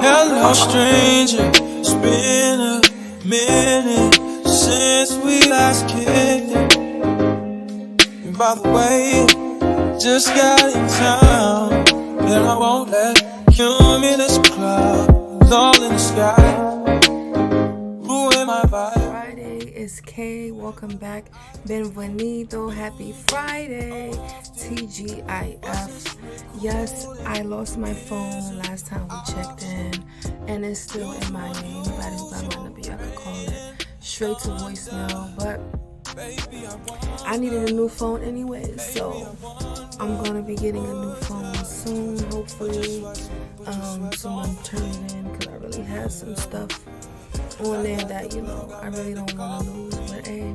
Hello, stranger. It's been a minute since we last kicked it. And by the way, just got in town, and I won't let cumulus clouds all in the sky ruin my vibe. Friday is K. Welcome back. Bienvenido. Happy Friday. TGIF. Yes, I lost my phone last time we checked in, and it's still in my name. Anybody who got my number, y'all could call it straight to voicemail. But I needed a new phone anyway, so I'm gonna be getting a new phone soon. Hopefully, someone turn it in because I really had some stuff on there that I really don't want to lose. But hey,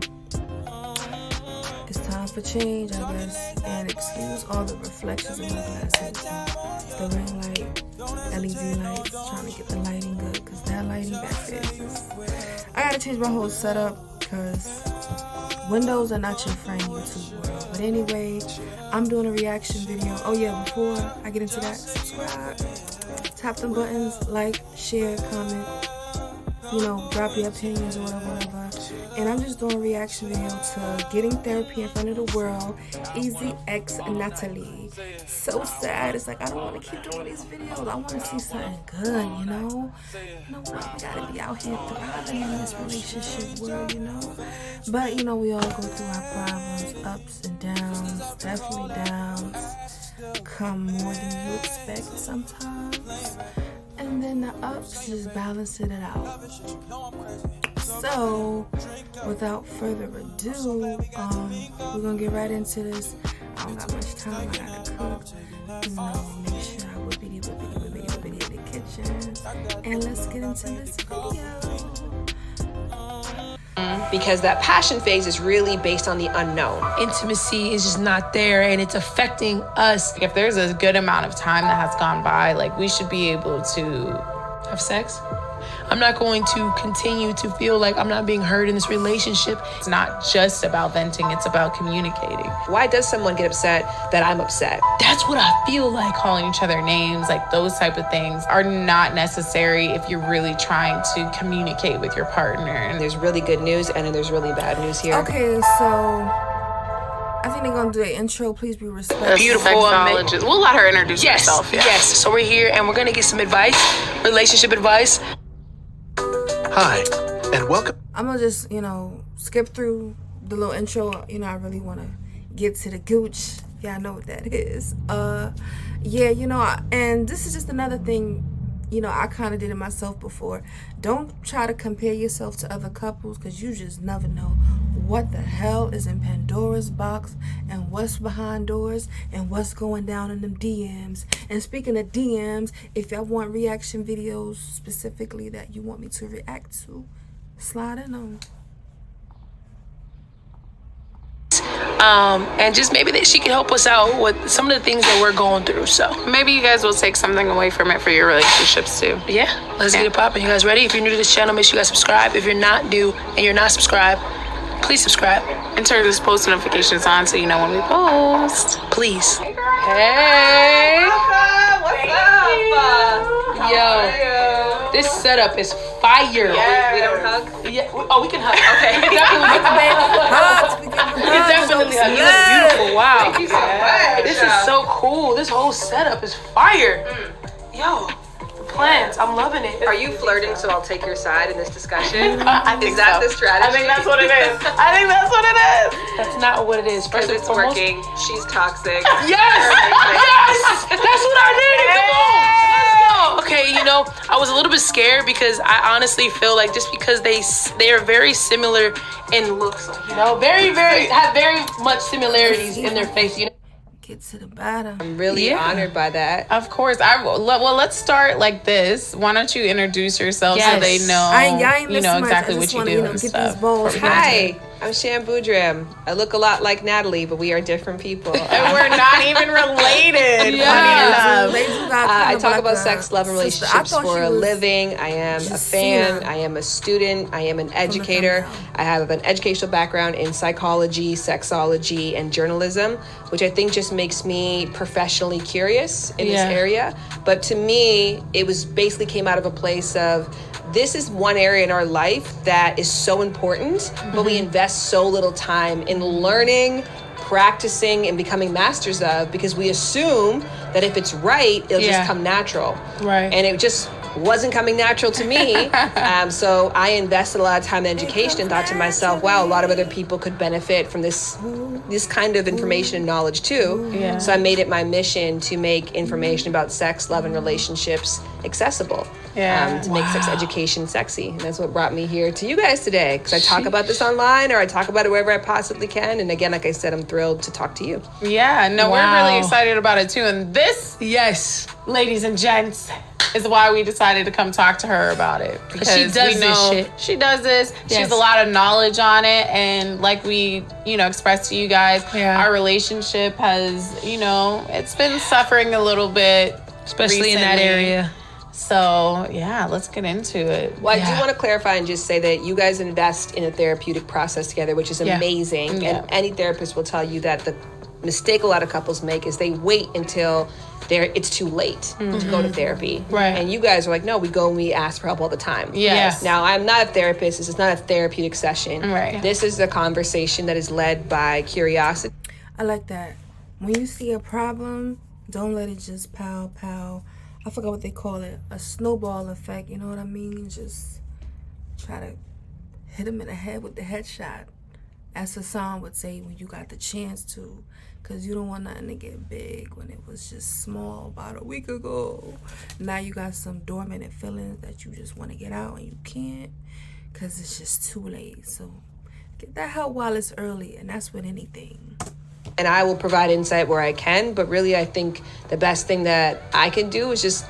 it's time for change, I guess. And excuse all the reflections in my glasses. The ring light, LED lights, trying to get the lighting good because that lighting back there I gotta change my whole setup because windows are not your friend, YouTube world. But anyway, I'm doing a reaction video. Oh yeah, before I get into that, subscribe, tap them buttons, like, share, comment, drop your opinions or whatever. And I'm just doing a reaction video to Getting Therapy in Front of the World, Ezee x Natalie. So sad. It's like, I don't want to keep doing these videos. I want to see something good, You know what? We gotta be out here thriving in this relationship world, But, we all go through our problems, ups and downs, definitely downs. Come more than you expect sometimes. And then the ups just balancing it out. So, without further ado, we're gonna get right into this. I don't got much time. I gotta cook. Make sure I whippity in the kitchen. And let's get into this video. Because that passion phase is really based on the unknown. Intimacy is just not there, and it's affecting us. If there's a good amount of time that has gone by, we should be able to have sex. I'm not going to continue to feel like I'm not being heard in this relationship. It's not just about venting, it's about communicating. Why does someone get upset that I'm upset? That's what I feel like. Calling each other names, those type of things are not necessary if you're really trying to communicate with your partner. And there's really good news and then there's really bad news here. Okay, so I think they're gonna do the intro. Please be respectful. Beautiful. We'll let her introduce herself. Yes. So we're here and we're gonna get some advice, relationship advice. Hi, and welcome. I'm gonna just, skip through the little intro. I really want to get to the gooch. Y'all know what that is. And this is just another thing, I kind of did it myself before. Don't try to compare yourself to other couples because you just never know what the hell is in Pandora's box and what's behind doors and what's going down in them DMs. And speaking of DMs, if y'all want reaction videos specifically that you want me to react to, slide in on. And just maybe that she can help us out with some of the things that we're going through. So maybe you guys will take something away from it for your relationships too. Yeah, let's get it popping. You guys ready? If you're new to this channel, make sure you guys subscribe. If you're not new and you're not subscribed, please subscribe. And turn those post notifications on so you know when we post. Please. Hey. What's up? Yo, this setup is fire. Yeah. We don't hug? Yeah. We can hug. Okay. We can definitely hug. You look beautiful. Wow. Thank you so much. This is so cool. This whole setup is fire. Yo, the plans. I'm loving it. Are you flirting so I'll take your side in this discussion? I think Is that so. the strategy? I think that's what it is. That's not what it is. First Because and it's foremost, working. She's toxic. Yes! Yes! That's what I needed. Come on. Let's go. Okay, I was a little bit scared because I honestly feel like just because they are very similar in looks, have very much similarities in their face, Get to the bottom. I'm really honored by that. Of course. Well, let's start like this. Why don't you introduce yourself so they know, I ain't exactly what you do and get stuff. these balls. Hi, I'm Shambudram. I look a lot like Natalie, but we are different people. And we're not even related. Yeah. Funny enough. I talk about sex, love, and relationships for a living. I am a fan. I am a student. I am an educator. I have an educational background in psychology, sexology, and journalism, which I think just makes me professionally curious in this area. But to me, it was basically came out of a place of, this is one area in our life that is so important, but we invest so little time in learning, practicing, and becoming masters of, because we assume that if it's right, it'll just come natural. Right. And it just wasn't coming natural to me. So I invested a lot of time in education and thought to myself, wow, a lot of other people could benefit from this kind of information and knowledge too. Yeah. So I made it my mission to make information about sex, love, and relationships accessible. To make sex education sexy. And that's what brought me here to you guys today. Because I talk about this online, or I talk about it wherever I possibly can. And again, like I said, I'm thrilled to talk to you. Yeah, no, we're really excited about it too. And this, ladies and gents, is why we decided to come talk to her about it. Because she does this shit. She does this. She has a lot of knowledge on it. And like we, expressed to you guys, our relationship has, it's been suffering a little bit. Especially recently. in that area. So, let's get into it. Well, I do want to clarify and just say that you guys invest in a therapeutic process together, which is amazing. Yeah. And any therapist will tell you that the mistake a lot of couples make is they wait until it's too late to go to therapy. Right. And you guys are like, no, we go and we ask for help all the time. Yes. Now, I'm not a therapist. This is not a therapeutic session. Right. This is a conversation that is led by curiosity. I like that. When you see a problem, don't let it just pow. I forgot what they call it. A snowball effect. You know what I mean? Just try to hit him in the head with the headshot. As Hassan would say, when you got the chance to. Because you don't want nothing to get big when it was just small about a week ago. Now you got some dormant feelings that you just want to get out and you can't. Because it's just too late. So get that help while it's early. And that's with anything. And I will provide insight where I can, but really I think the best thing that I can do is just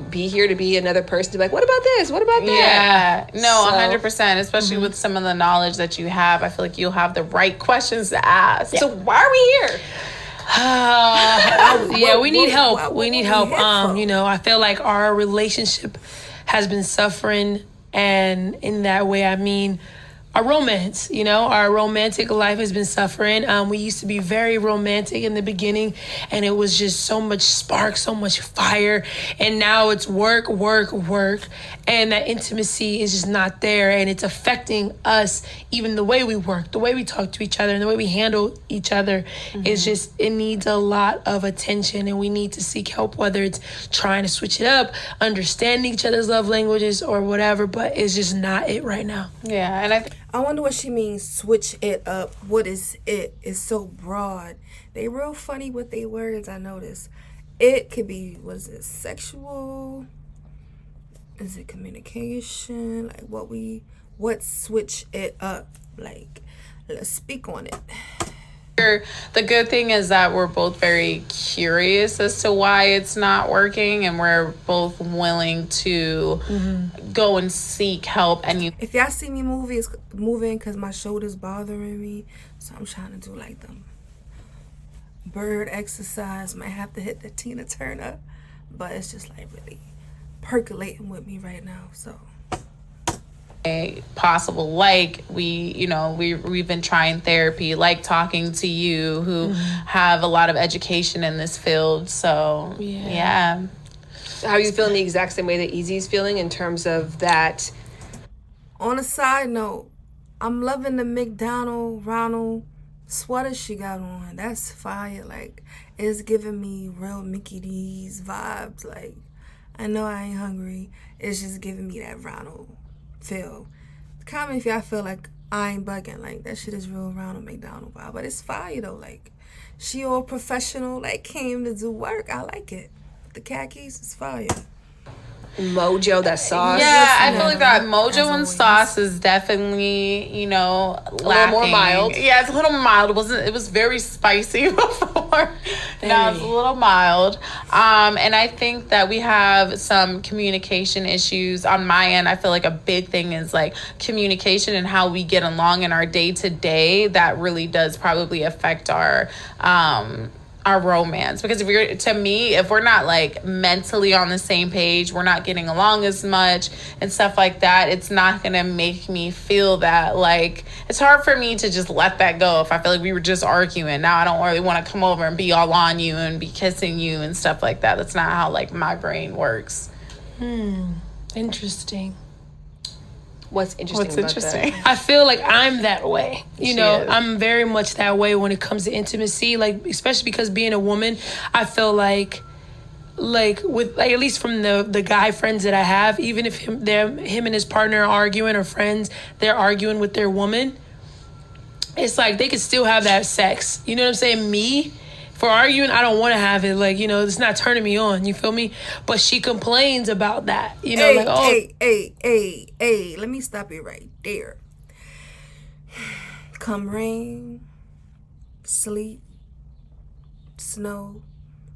be here to be another person to be like, what about this? What about that? Yeah, no, 100%, especially with some of the knowledge that you have. I feel like you'll have the right questions to ask. So why are we here? We need help. We need help. I feel like our relationship has been suffering, and in that way, I mean, our romance, our romantic life has been suffering. We used to be very romantic in the beginning, and it was just so much spark, so much fire. And now it's work. And that intimacy is just not there. And it's affecting us, even the way we work, the way we talk to each other, and the way we handle each other. It needs a lot of attention, and we need to seek help, whether it's trying to switch it up, understanding each other's love languages or whatever, but it's just not it right now. Yeah, and I wonder what she means, switch it up. What is it? It's so broad. They real funny with their words, I noticed. It could be, was it sexual? Is it communication? Like what switch it up? Like, let's speak on it. the good thing is that we're both very curious as to why it's not working, and we're both willing to go and seek help. And if y'all see me moving because my shoulder's bothering me, so I'm trying to do like them bird exercise. Might have to hit the Tina Turner, but it's just like really percolating with me right now. So possible, like we've been trying therapy, like talking to you who have a lot of education in this field. So yeah. How are you feeling? The exact same way that Ezee's feeling in terms of that? On a side note, I'm loving the McDonald Ronald sweater she got on. That's fire. Like, it's giving me real Mickey D's vibes. Like, I know I ain't hungry. It's just giving me that Ronald feel. Comment if y'all feel like I ain't bugging. Like, that shit is real Ronald McDonald vibe. But it's fire though. Like, she all professional. Like, came to do work. I like it. The khakis is fire. Mojo, that sauce. Yeah, I feel like that mojo and sauce is definitely, lacking. A little more mild. Yeah, it's a little mild. It was very spicy before. more. Now it's a little mild. And I think that we have some communication issues on my end. I feel like a big thing is like communication and how we get along in our day to day. That really does probably affect our romance, because if we're not like mentally on the same page, we're not getting along as much and stuff like that, it's not gonna make me feel that, like, it's hard for me to just let that go if I feel like we were just arguing. Now I don't really want to come over and be all on you and be kissing you and stuff like that. That's not how like my brain works. Interesting. What's interesting? I feel like I'm that way. You know, is. I'm very much that way when it comes to intimacy. Like, especially because being a woman, I feel like with at least from the guy friends that I have, even if him and his partner are arguing, or friends, they're arguing with their woman, it's like they could still have that sex. You know what I'm saying? Me, for arguing, I don't want to have it. Like, you know, it's not turning me on. You feel me? But she complains about that. You know, hey, let me stop you right there. Come rain, sleet, snow,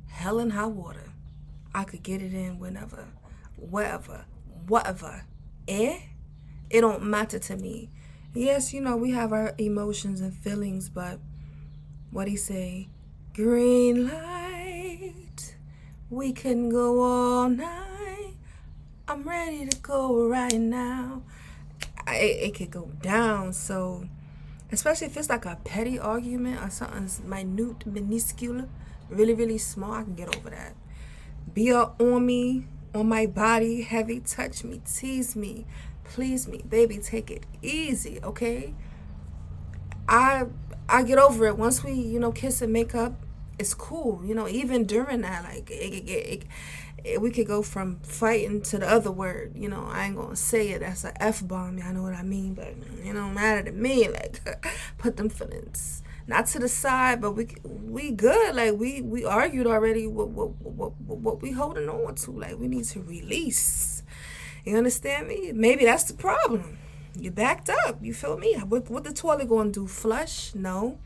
hell and high water, I could get it in whenever, wherever, whatever. It don't matter to me. Yes, you know, we have our emotions and feelings, but what he say? Green light, we can go all night. I'm ready to go right now. It could go down. So, especially if it's like a petty argument or something minute, minuscule, really, really small, I can get over that. Be up on me, on my body, heavy, touch me, tease me, please me, baby, take it easy, okay? I get over it once we, you know, kiss and make up. It's cool, you know. Even during that, like we could go from fighting to the other word. You know, I ain't gonna say it. That's a F-bomb. Y'all know what I mean. But you know, matter to me. Like, put them feelings not to the side, but we good. Like we argued already. What we holding on to? Like, we need to release. You understand me? Maybe that's the problem. You backed up. You feel me? What the toilet gonna do? Flush? No.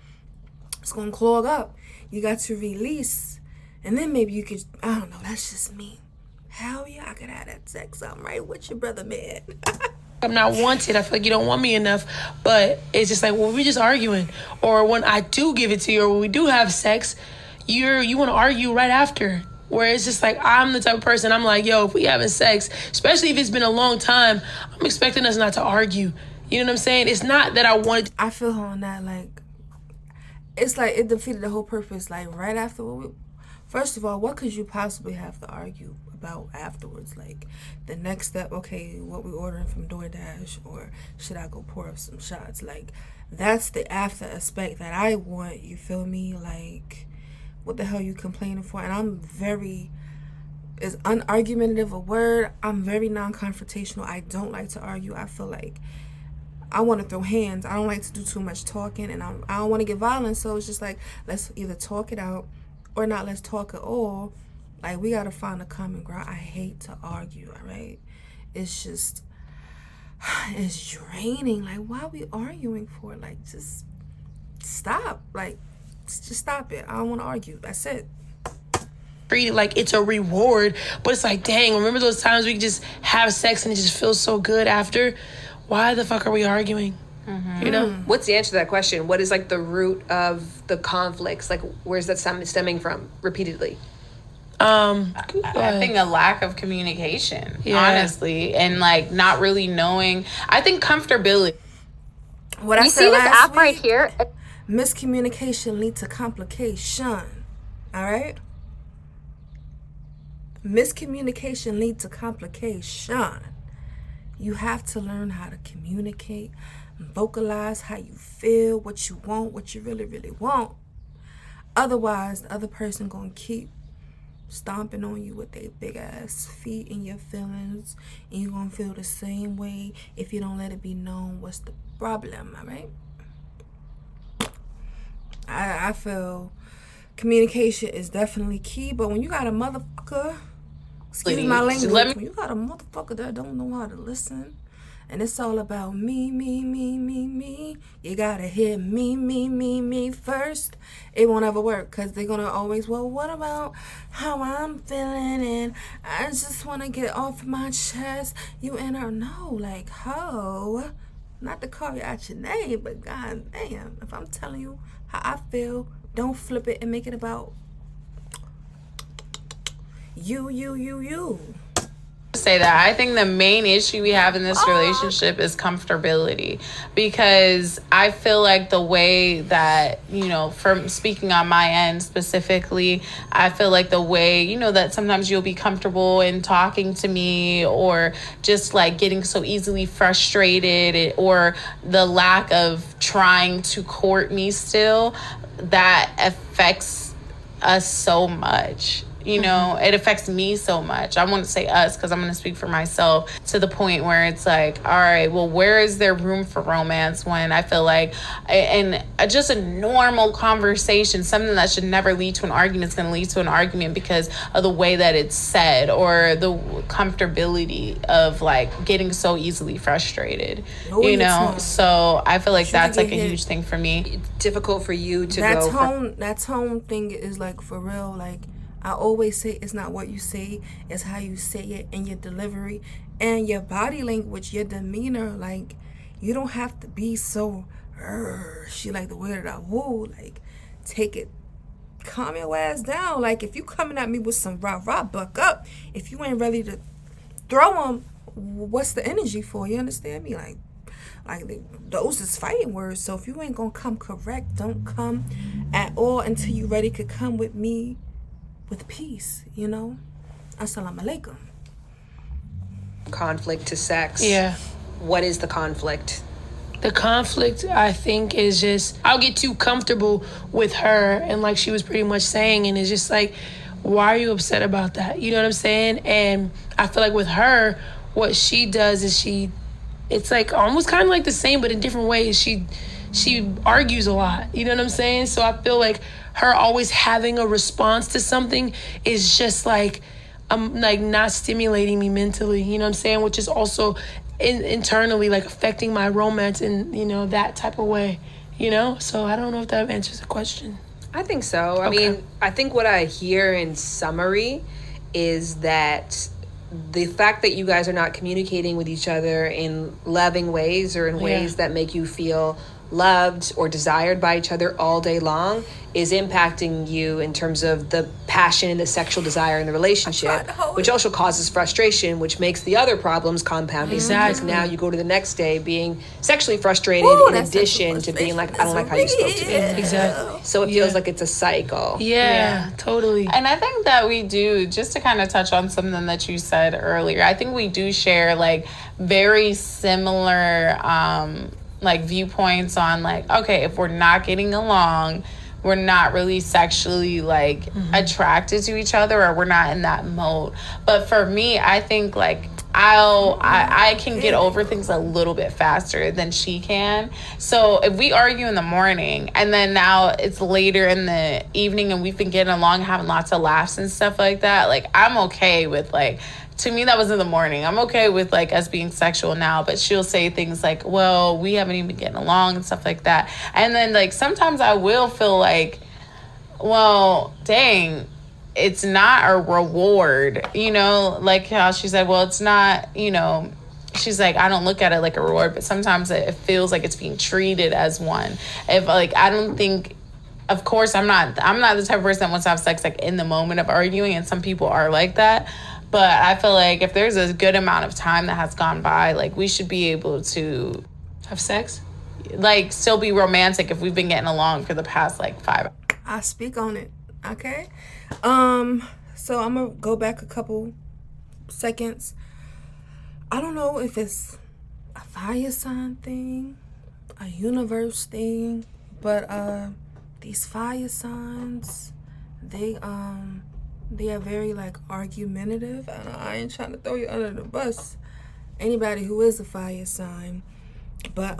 It's gonna clog up. You got to release. And then maybe you could, I don't know, that's just me. Hell yeah, I could have that sex. I'm right with you, brother, man. I'm not wanted. I feel like you don't want me enough. But it's just like, well, we're just arguing. Or when I do give it to you, or when we do have sex, you want to argue right after. Where it's just like, I'm the type of person, I'm like, yo, if we having sex, especially if it's been a long time, I'm expecting us not to argue. You know what I'm saying? It's not that I wanted to. I feel on that, like, it's like it defeated the whole purpose. Like, right after first of all, what could you possibly have to argue about afterwards? Like, the next step, okay, what we ordering from DoorDash, or should I go pour up some shots? Like, that's the after aspect that I want. You feel me? Like, what the hell you complaining for? And I'm very, is unargumentative a word? I'm very non-confrontational. I don't like to argue. I feel like I want to throw hands. I don't like to do too much talking, and I don't want to get violent. So it's just like, let's either talk it out or not. Let's talk at all. Like, we got to find a common ground. I hate to argue, all right? It's just, it's draining. Like, why are we arguing for? Like, just stop. Like, just stop it. I don't want to argue. That's it. Treat it like it's a reward, but it's like, dang, remember those times we just have sex and it just feels so good after? Why the fuck are we arguing? You know? What's the answer to that question? What is like the root of the conflicts? Like, where's that stemming from repeatedly? I think a lack of communication, honestly, and like not really knowing. I think comfortability. What I You said see this last app right week, here? miscommunication lead to complication. All right? Miscommunication lead to complication. You have to learn how to communicate, vocalize how you feel, what you want, what you really, really want. Otherwise, the other person gonna keep stomping on you with their big ass feet in your feelings, and you're gonna feel the same way if you don't let it be known what's the problem, all right? I feel communication is definitely key, but when you got a motherfucker, excuse my language, when you got a motherfucker that don't know how to listen And it's all about me, me, me, me, me. You gotta hit me, me, me, me first. It won't ever work because they're gonna always, well, what about how I'm feeling? And I just wanna get off my chest. You and her, no, like, ho. Not to call you out your name, but god damn, if I'm telling you how I feel, don't flip it and make it about you. Say that I think the main issue we have in this relationship is comfortability, because I feel like the way that, you know, from speaking on my end specifically, I feel like the way, you know, that sometimes you'll be comfortable in talking to me, or just like getting so easily frustrated, or the lack of trying to court me still, that affects us so much. You know, it affects me so much. I wouldn't say us, because I'm going to speak for myself, to the point where it's like, all right, well, where is there room for romance when I feel like, and just a normal conversation, something that should never lead to an argument, is going to lead to an argument because of the way that it's said, or the comfortability of like getting so easily frustrated, you know? So I feel like that's like a huge thing for me. It's difficult for you to that tone thing is like for real. Like, I always say, it's not what you say, it's how you say it, and your delivery and your body language, your demeanor. Like, you don't have to be so she like the way that I woo. Like, take it, calm your ass down. Like, if you coming at me with some rah buck up, if you ain't ready to throw them, what's the energy for? You understand me? Like those is fighting words. So if you ain't gonna come correct, don't come at all until you ready to come with me with peace, you know? Assalamu alaikum. conflict to sex. Yeah. What is the conflict? The conflict, I think, is just, I'll get too comfortable with her, and like she was pretty much saying, and it's just like, why are you upset about that? You know what I'm saying? And I feel like with her, what she does is it's like almost kind of like the same, but in different ways. She argues a lot. You know what I'm saying? So I feel like her always having a response to something is just like, like not stimulating me mentally. You know what I'm saying? Which is also internally like affecting my romance in, you know, that type of way. You know? So I don't know if that answers the question. I think so. I mean, I think what I hear in summary is that the fact that you guys are not communicating with each other in loving ways or in ways that make you feel loved or desired by each other all day long is impacting you in terms of the passion and the sexual desire in the relationship, which also causes frustration, which makes the other problems compounded. Exactly. Because now you go to the next day being sexually frustrated in addition to being like, I don't like how you spoke to me. Exactly. So it feels like it's a cycle. Yeah, totally. And I think that we do, just to kind of touch on something that you said earlier, I think we do share like very similar like viewpoints on like, okay, if we're not getting along, we're not really sexually like attracted to each other, or we're not in that mode. But for me, I think like I can get over things a little bit faster than she can. So if we argue in the morning and then now it's later in the evening and we've been getting along, having lots of laughs and stuff like that, like I'm okay with like, to me that was in the morning. I'm okay with like us being sexual now, but she'll say things like, well, we haven't even been getting along and stuff like that. And then like sometimes I will feel like, well, dang, it's not a reward, you know, like how she said, well, it's not, you know, she's like, I don't look at it like a reward, but sometimes it feels like it's being treated as one. If like, I don't think, of course, I'm not the type of person that wants to have sex like in the moment of arguing, and some people are like that. But I feel like if there's a good amount of time that has gone by, like we should be able to have sex, like still be romantic if we've been getting along for the past like 5 hours. I speak on it. Okay. So I'm gonna go back a couple seconds. I don't know if it's a fire sign thing, a universe thing, but these fire signs, they are very like argumentative. I ain't trying to throw you under the bus, anybody who is a fire sign, but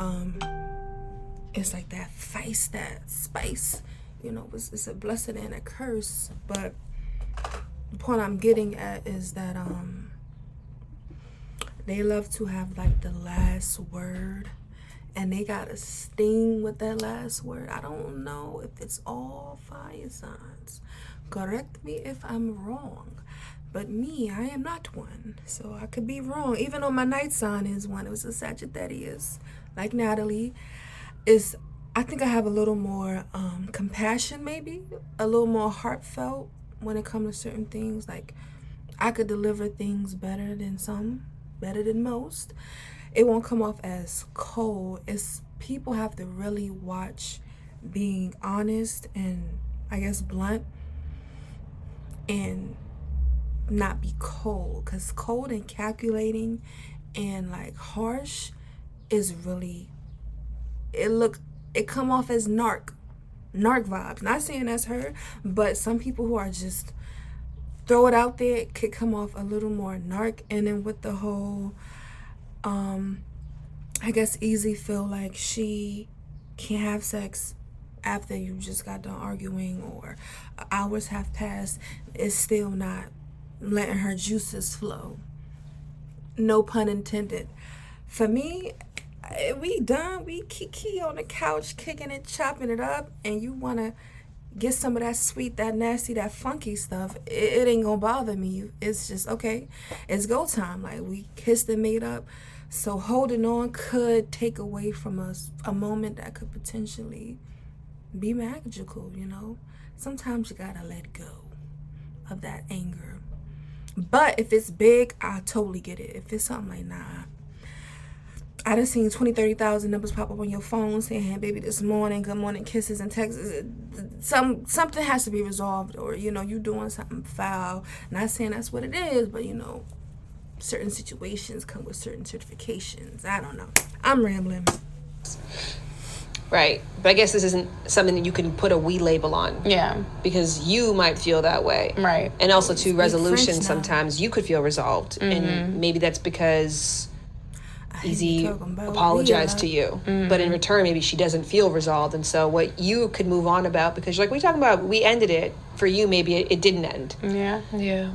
it's like that face, that spice, you know, it's a blessing and a curse. But the point I'm getting at is that they love to have like the last word, and they got a sting with that last word. I don't know if it's all fire signs. Correct me if I'm wrong. But me, I am not one. So I could be wrong. Even though my night sign is one. It was a Sagittarius. Like Natalie. I think I have a little more compassion, maybe. A little more heartfelt when it comes to certain things. Like, I could deliver things better than some. Better than most. It won't come off as cold. People have to really watch being honest and, I guess, blunt. And not be cold, because cold and calculating and like harsh is really, it come off as narc vibes. Not saying that's her, but some people who are just throw it out there, it could come off a little more narc. And then with the whole I guess Ezee feel like she can't have sex after you just got done arguing, or hours have passed. It's still not letting her juices flow. No pun intended. For me, we done. We kiki on the couch, kicking it, chopping it up, and you want to get some of that sweet, that nasty, that funky stuff. It ain't gonna bother me. It's just, okay, it's go time. Like, we kissed and made up. So holding on could take away from us a moment that could potentially be magical, you know? Sometimes you gotta let go of that anger. But if it's big, I totally get it. If it's something like, nah, I done seen 20, 30,000 numbers pop up on your phone saying, hey, baby, this morning, good morning, kisses and texts. Something has to be resolved, or, you know, you doing something foul. Not saying that's what it is, but, you know, certain situations come with certain certifications. I don't know. I'm rambling. Right. But I guess this isn't something that you can put a we label on. Yeah. Because you might feel that way. Right. And also, too, resolution, sometimes you could feel resolved. Mm-hmm. And maybe that's because Ezee apologized to you. Mm-hmm. But in return, maybe she doesn't feel resolved. And so what you could move on about, because you're like, what are you talking about? We ended it. For you, maybe it didn't end. Yeah. Yeah.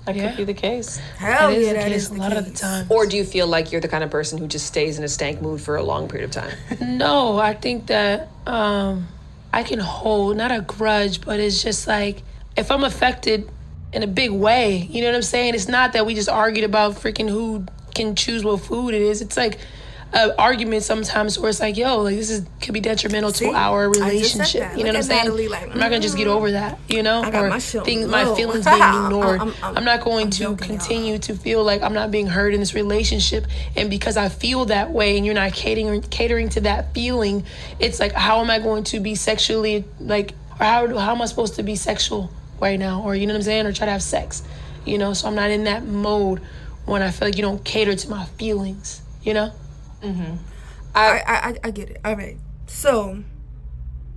That could be the case. Hell yeah, that is a lot of the time. Or do you feel like you're the kind of person who just stays in a stank mood for a long period of time? No, I think that I can hold, not a grudge, but it's just like, if I'm affected in a big way, you know what I'm saying? It's not that we just argued about freaking who can choose what food it is. It's like an argument sometimes where it's like, yo, like this could be detrimental to our relationship. You know what I'm saying? Natalie, like, I'm not gonna just get over that, you know? I got or my shit my feelings being ignored. I'm not going to continue to feel like I'm not being heard in this relationship. And because I feel that way and you're not catering to that feeling, it's like, how am I going to be sexually, like, or how am I supposed to be sexual right now? Or, you know what I'm saying? Or try to have sex, you know? So I'm not in that mode when I feel like you don't cater to my feelings, you know? Mm-hmm. I get it. All right. So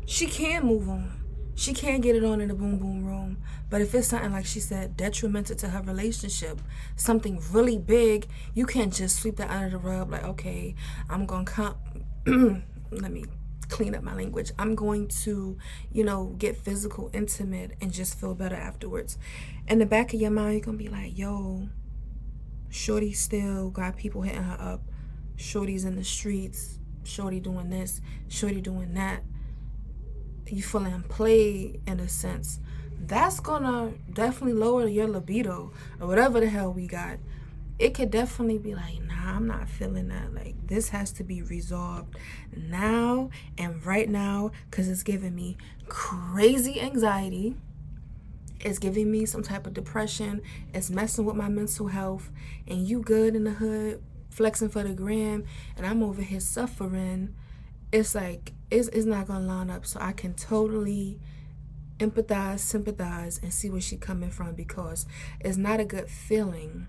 she can move on. She can get it on in the boom boom room. But if it's something, like she said, detrimental to her relationship, something really big, you can't just sweep that under the rug. Like, okay, I'm going to let me clean up my language. I'm going to, you know, get physical, intimate, and just feel better afterwards. In the back of your mind, you're going to be like, yo, shorty still got people hitting her up. Shorty's in the streets. Shorty doing this. Shorty doing that. You feeling played in a sense. That's gonna definitely lower your libido or whatever the hell we got. It could definitely be like, nah, I'm not feeling that. Like, this has to be resolved now and right now, because it's giving me crazy anxiety. It's giving me some type of depression. It's messing with my mental health. And you good in the hood, flexing for the gram, and I'm over here suffering. It's like, it's not gonna line up. So I can totally empathize, sympathize, and see where she's coming from, because it's not a good feeling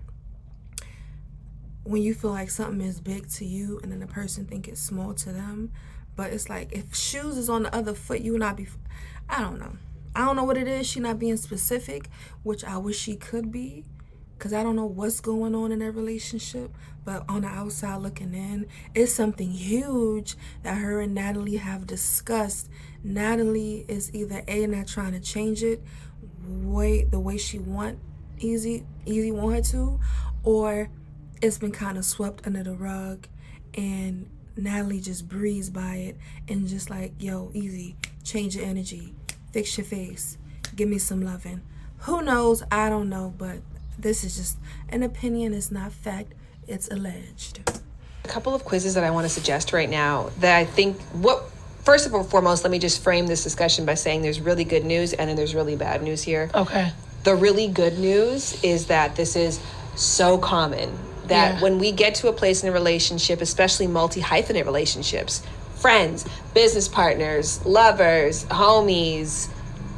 when you feel like something is big to you and then the person think it's small to them. But it's like, if shoes is on the other foot, you would not be, I don't know what it is. She not being specific, which I wish she could be, because I don't know what's going on in their relationship. But on the outside looking in, it's something huge that her and Natalie have discussed. Natalie is either A, not trying to change it the way she want Ezee want her to, or it's been kind of swept under the rug, and Natalie just breezed by it and just like, yo, Ezee, change your energy, fix your face, give me some loving. Who knows? I don't know, but this is just an opinion. It's not fact. It's alleged. A couple of quizzes that I want to suggest right now that I think first and foremost, let me just frame this discussion by saying there's really good news and then there's really bad news here. Okay. The really good news is that this is so common that when we get to a place in a relationship, especially multi-hyphenate relationships, friends, business partners, lovers, homies,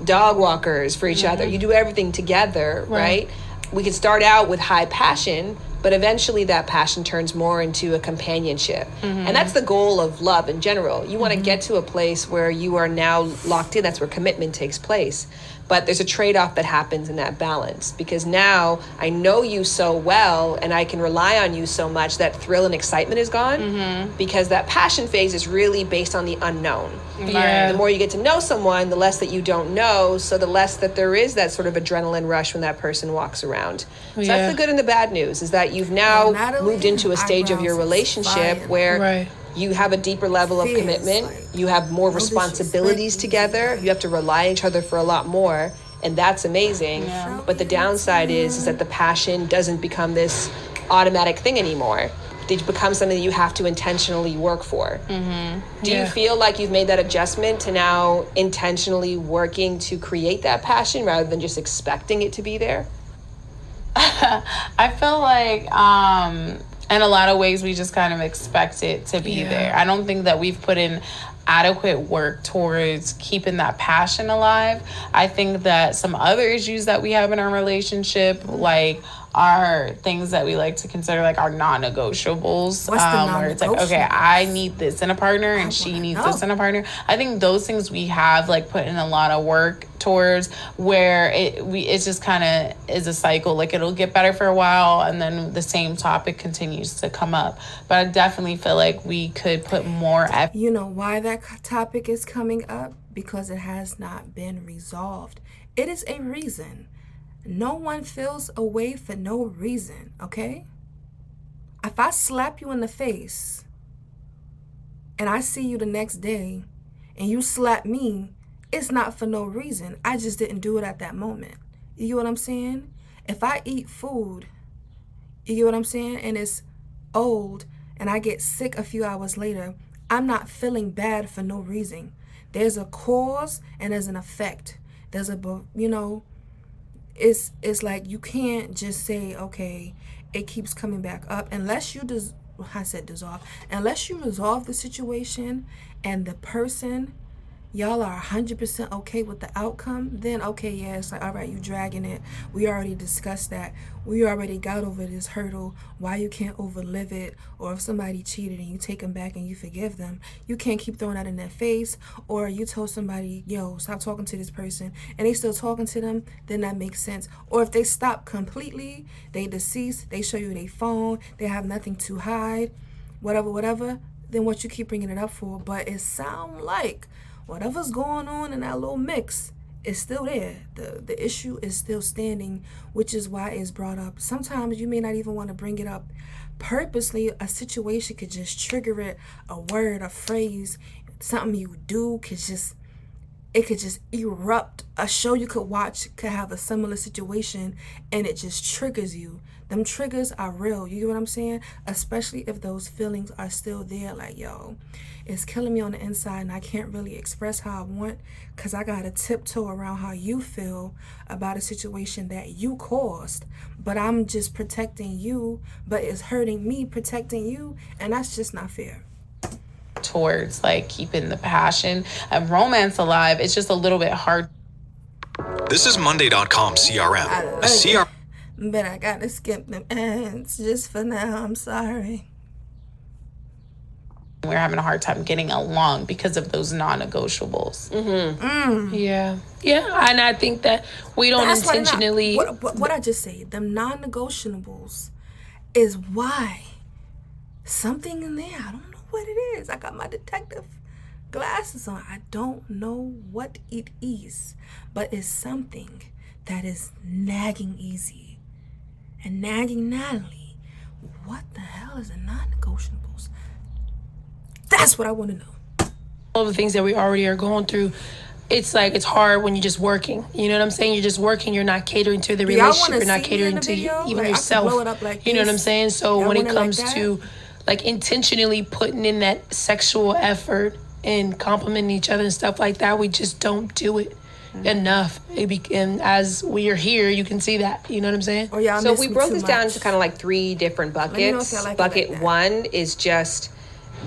dog walkers for each other, you do everything together, right? We could start out with high passion, but eventually that passion turns more into a companionship. And that's the goal of love in general. You want to get to a place where you are now locked in. That's where commitment takes place. But there's a trade-off that happens in that balance, because now I know you so well and I can rely on you so much that thrill and excitement is gone, because that passion phase is really based on the unknown. Yeah. The more you get to know someone, the less that you don't know, so the less that there is that sort of adrenaline rush when that person walks around. So that's the good and the bad news, is that you've now moved into a stage of your relationship where you have a deeper level of commitment, you have more responsibilities together, you have to rely on each other for a lot more, and that's amazing. But the downside is that the passion doesn't become this automatic thing anymore. It becomes something that you have to intentionally work for. Do you feel like you've made that adjustment to now intentionally working to create that passion rather than just expecting it to be there? I feel like in a lot of ways we just kind of expect it to be there. I don't think that we've put in adequate work towards keeping that passion alive. I think that some other issues that we have in our relationship, like, are things that we like to consider like our non-negotiables. Where it's like, okay, I need this in a partner and she needs this in a partner. I think those things we have like put in a lot of work towards, where it's just kind of is a cycle. Like, it'll get better for a while and then the same topic continues to come up. But I definitely feel like we could put more effort. You know why that topic is coming up? Because it has not been resolved. It is a reason. No one feels a way for no reason, okay? If I slap you in the face and I see you the next day and you slap me, it's not for no reason. I just didn't do it at that moment. You get what I'm saying? If I eat food, you get what I'm saying, and it's old and I get sick a few hours later, I'm not feeling bad for no reason. There's a cause and there's an effect. There's it's like you can't just say, okay, it keeps coming back up unless you dissolve. Unless you resolve the situation and the person, y'all are 100% okay with the outcome, then okay, yeah, it's like, all right, you dragging it. We already discussed that. We already got over this hurdle. Why you can't overlive it? Or if somebody cheated and you take them back and you forgive them, you can't keep throwing that in their face. Or you told somebody, yo, stop talking to this person, and they still talking to them, then that makes sense. Or if they stop completely, they deceased, they show you their phone, they have nothing to hide, whatever, then what you keep bringing it up for? But it sound like whatever's going on in that little mix is still there. The issue is still standing, which is why it's brought up. Sometimes you may not even want to bring it up purposely. A situation could just trigger it. A word, a phrase, something you do could just erupt. A show you could watch could have a similar situation and it just triggers you. Them triggers are real. You get what I'm saying? Especially if those feelings are still there. Like, yo, it's killing me on the inside and I can't really express how I want because I got to tiptoe around how you feel about a situation that you caused. But I'm just protecting you, but it's hurting me protecting you, and that's just not fair. Towards like keeping the passion and romance alive, it's just a little bit hard. This is Monday.com CRM. A CRM. But I gotta skip them ads just for now. I'm sorry. We're having a hard time getting along because of those non-negotiables. Yeah, and I think that we don't intentionally. What I just say, them non-negotiables, is why something in there. I don't know what it is. I got my detective glasses on. I don't know what it is, but it's something that is nagging Ezee and nagging Natalie what the hell is the non-negotiables? That's what I want to know. All the things that we already are going through, it's like it's hard when you're just working. You know what I'm saying? You're just working. You're not catering to the relationship. You're not catering to even like, yourself. Blow it up like you know what I'm saying? So y'all when it comes like to like intentionally putting in that sexual effort and complimenting each other and stuff like that, we just don't do it enough. And as we are here, you can see that. You know what I'm saying? So we broke this down to kind of like 3 different buckets. Bucket 1 is just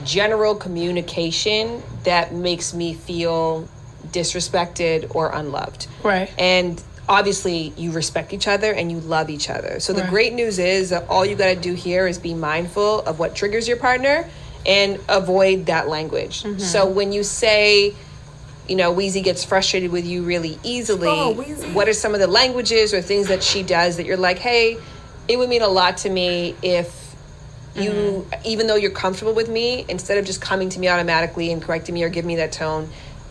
general communication that makes me feel disrespected or unloved. Right. And obviously you respect each other and you love each other. So the great news is that all you got to do here is be mindful of what triggers your partner and avoid that language. So when you say, you know, Weezy gets frustrated with you really easily, what are some of the languages or things that she does that you're like, hey, it would mean a lot to me if you, even though you're comfortable with me, instead of just coming to me automatically and correcting me or giving me that tone,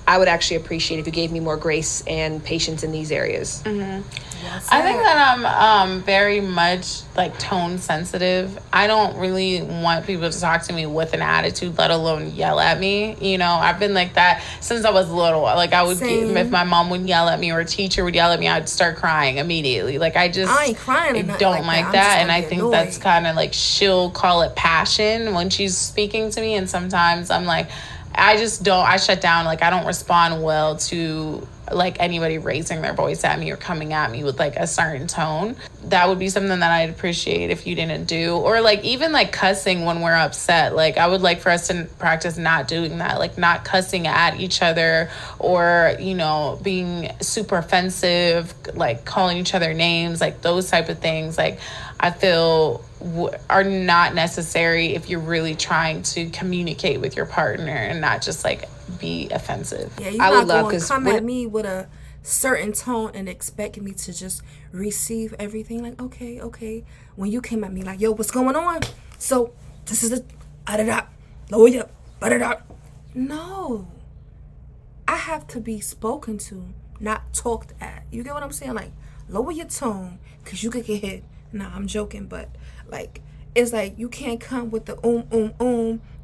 I would actually appreciate if you gave me more grace and patience in these areas. I think that I'm very much like tone sensitive. I don't really want people to talk to me with an attitude, let alone yell at me. You know, I've been like that since I was little. Like I would, if my mom would yell at me or a teacher would yell at me, I'd start crying immediately. Like I ain't crying. I don't like that. And I think annoyed. That's kind of like, she'll call it passion when she's speaking to me. And sometimes I'm like, I shut down. Like I don't respond well to like anybody raising their voice at me or coming at me with like a certain tone. That would be something that I'd appreciate if you didn't do. Or like even like cussing when we're upset. Like I would like for us to practice not doing that, like not cussing at each other or, you know, being super offensive, like calling each other names, like those type of things. Like I feel are not necessary if you're really trying to communicate with your partner and not just like be offensive. Yeah, you're not going to come at me with a certain tone and expect me to just receive everything like, okay. When you came at me like, yo, what's going on? So this is lower you up, no. I have to be spoken to, not talked at. You get what I'm saying? Like, lower your tone, because you could get hit. Nah, I'm joking, but like, it's like you can't come with the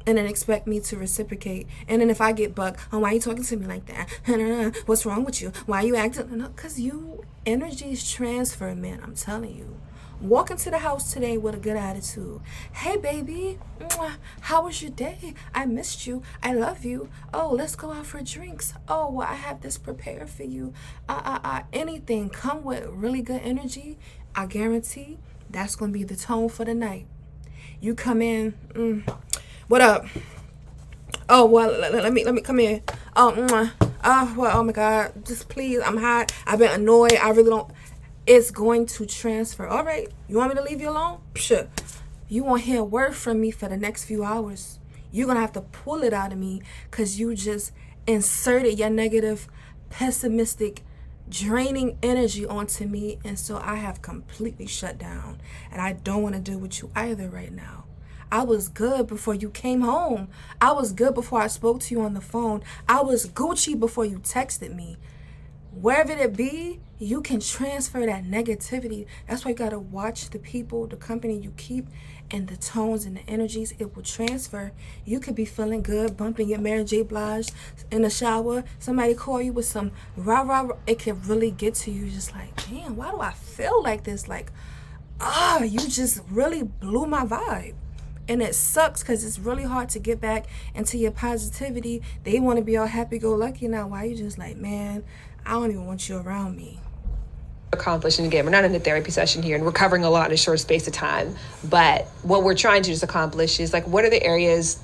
and then expect me to reciprocate. And then if I get bugged, oh, why are you talking to me like that? What's wrong with you? Why are you acting? No, because you energies transfer, man. I'm telling you. Walk into the house today with a good attitude. Hey, baby. How was your day? I missed you. I love you. Oh, let's go out for drinks. Oh, well, I have this prepared for you. Anything. Come with really good energy. I guarantee that's going to be the tone for the night. You come in, what up? Oh, well, let me come in. Well, oh my God, just please, I'm hot. I've been annoyed. I really don't. It's going to transfer. All right, you want me to leave you alone? Sure. You won't hear a word from me for the next few hours. You're going to have to pull it out of me because you just inserted your negative, pessimistic, draining energy onto me, and so I have completely shut down, and I don't want to deal with you either right now. I was good before you came home. I was good before I spoke to you on the phone. I was Gucci before you texted me. Wherever it be, you can transfer that negativity. That's why you gotta watch the people, the company you keep, and the tones and the energies. It will transfer. You could be feeling good, bumping your Mary J. Blige in the shower. Somebody call you with some rah. It can really get to you. Just like, damn, why do I feel like this? Like, you just really blew my vibe. And it sucks because it's really hard to get back into your positivity. They want to be all happy-go-lucky now. Why you just like, man, I don't even want you around me. Accomplishing again, we're not in a therapy session here and we're covering a lot in a short space of time, but what we're trying to just accomplish is like, what are the areas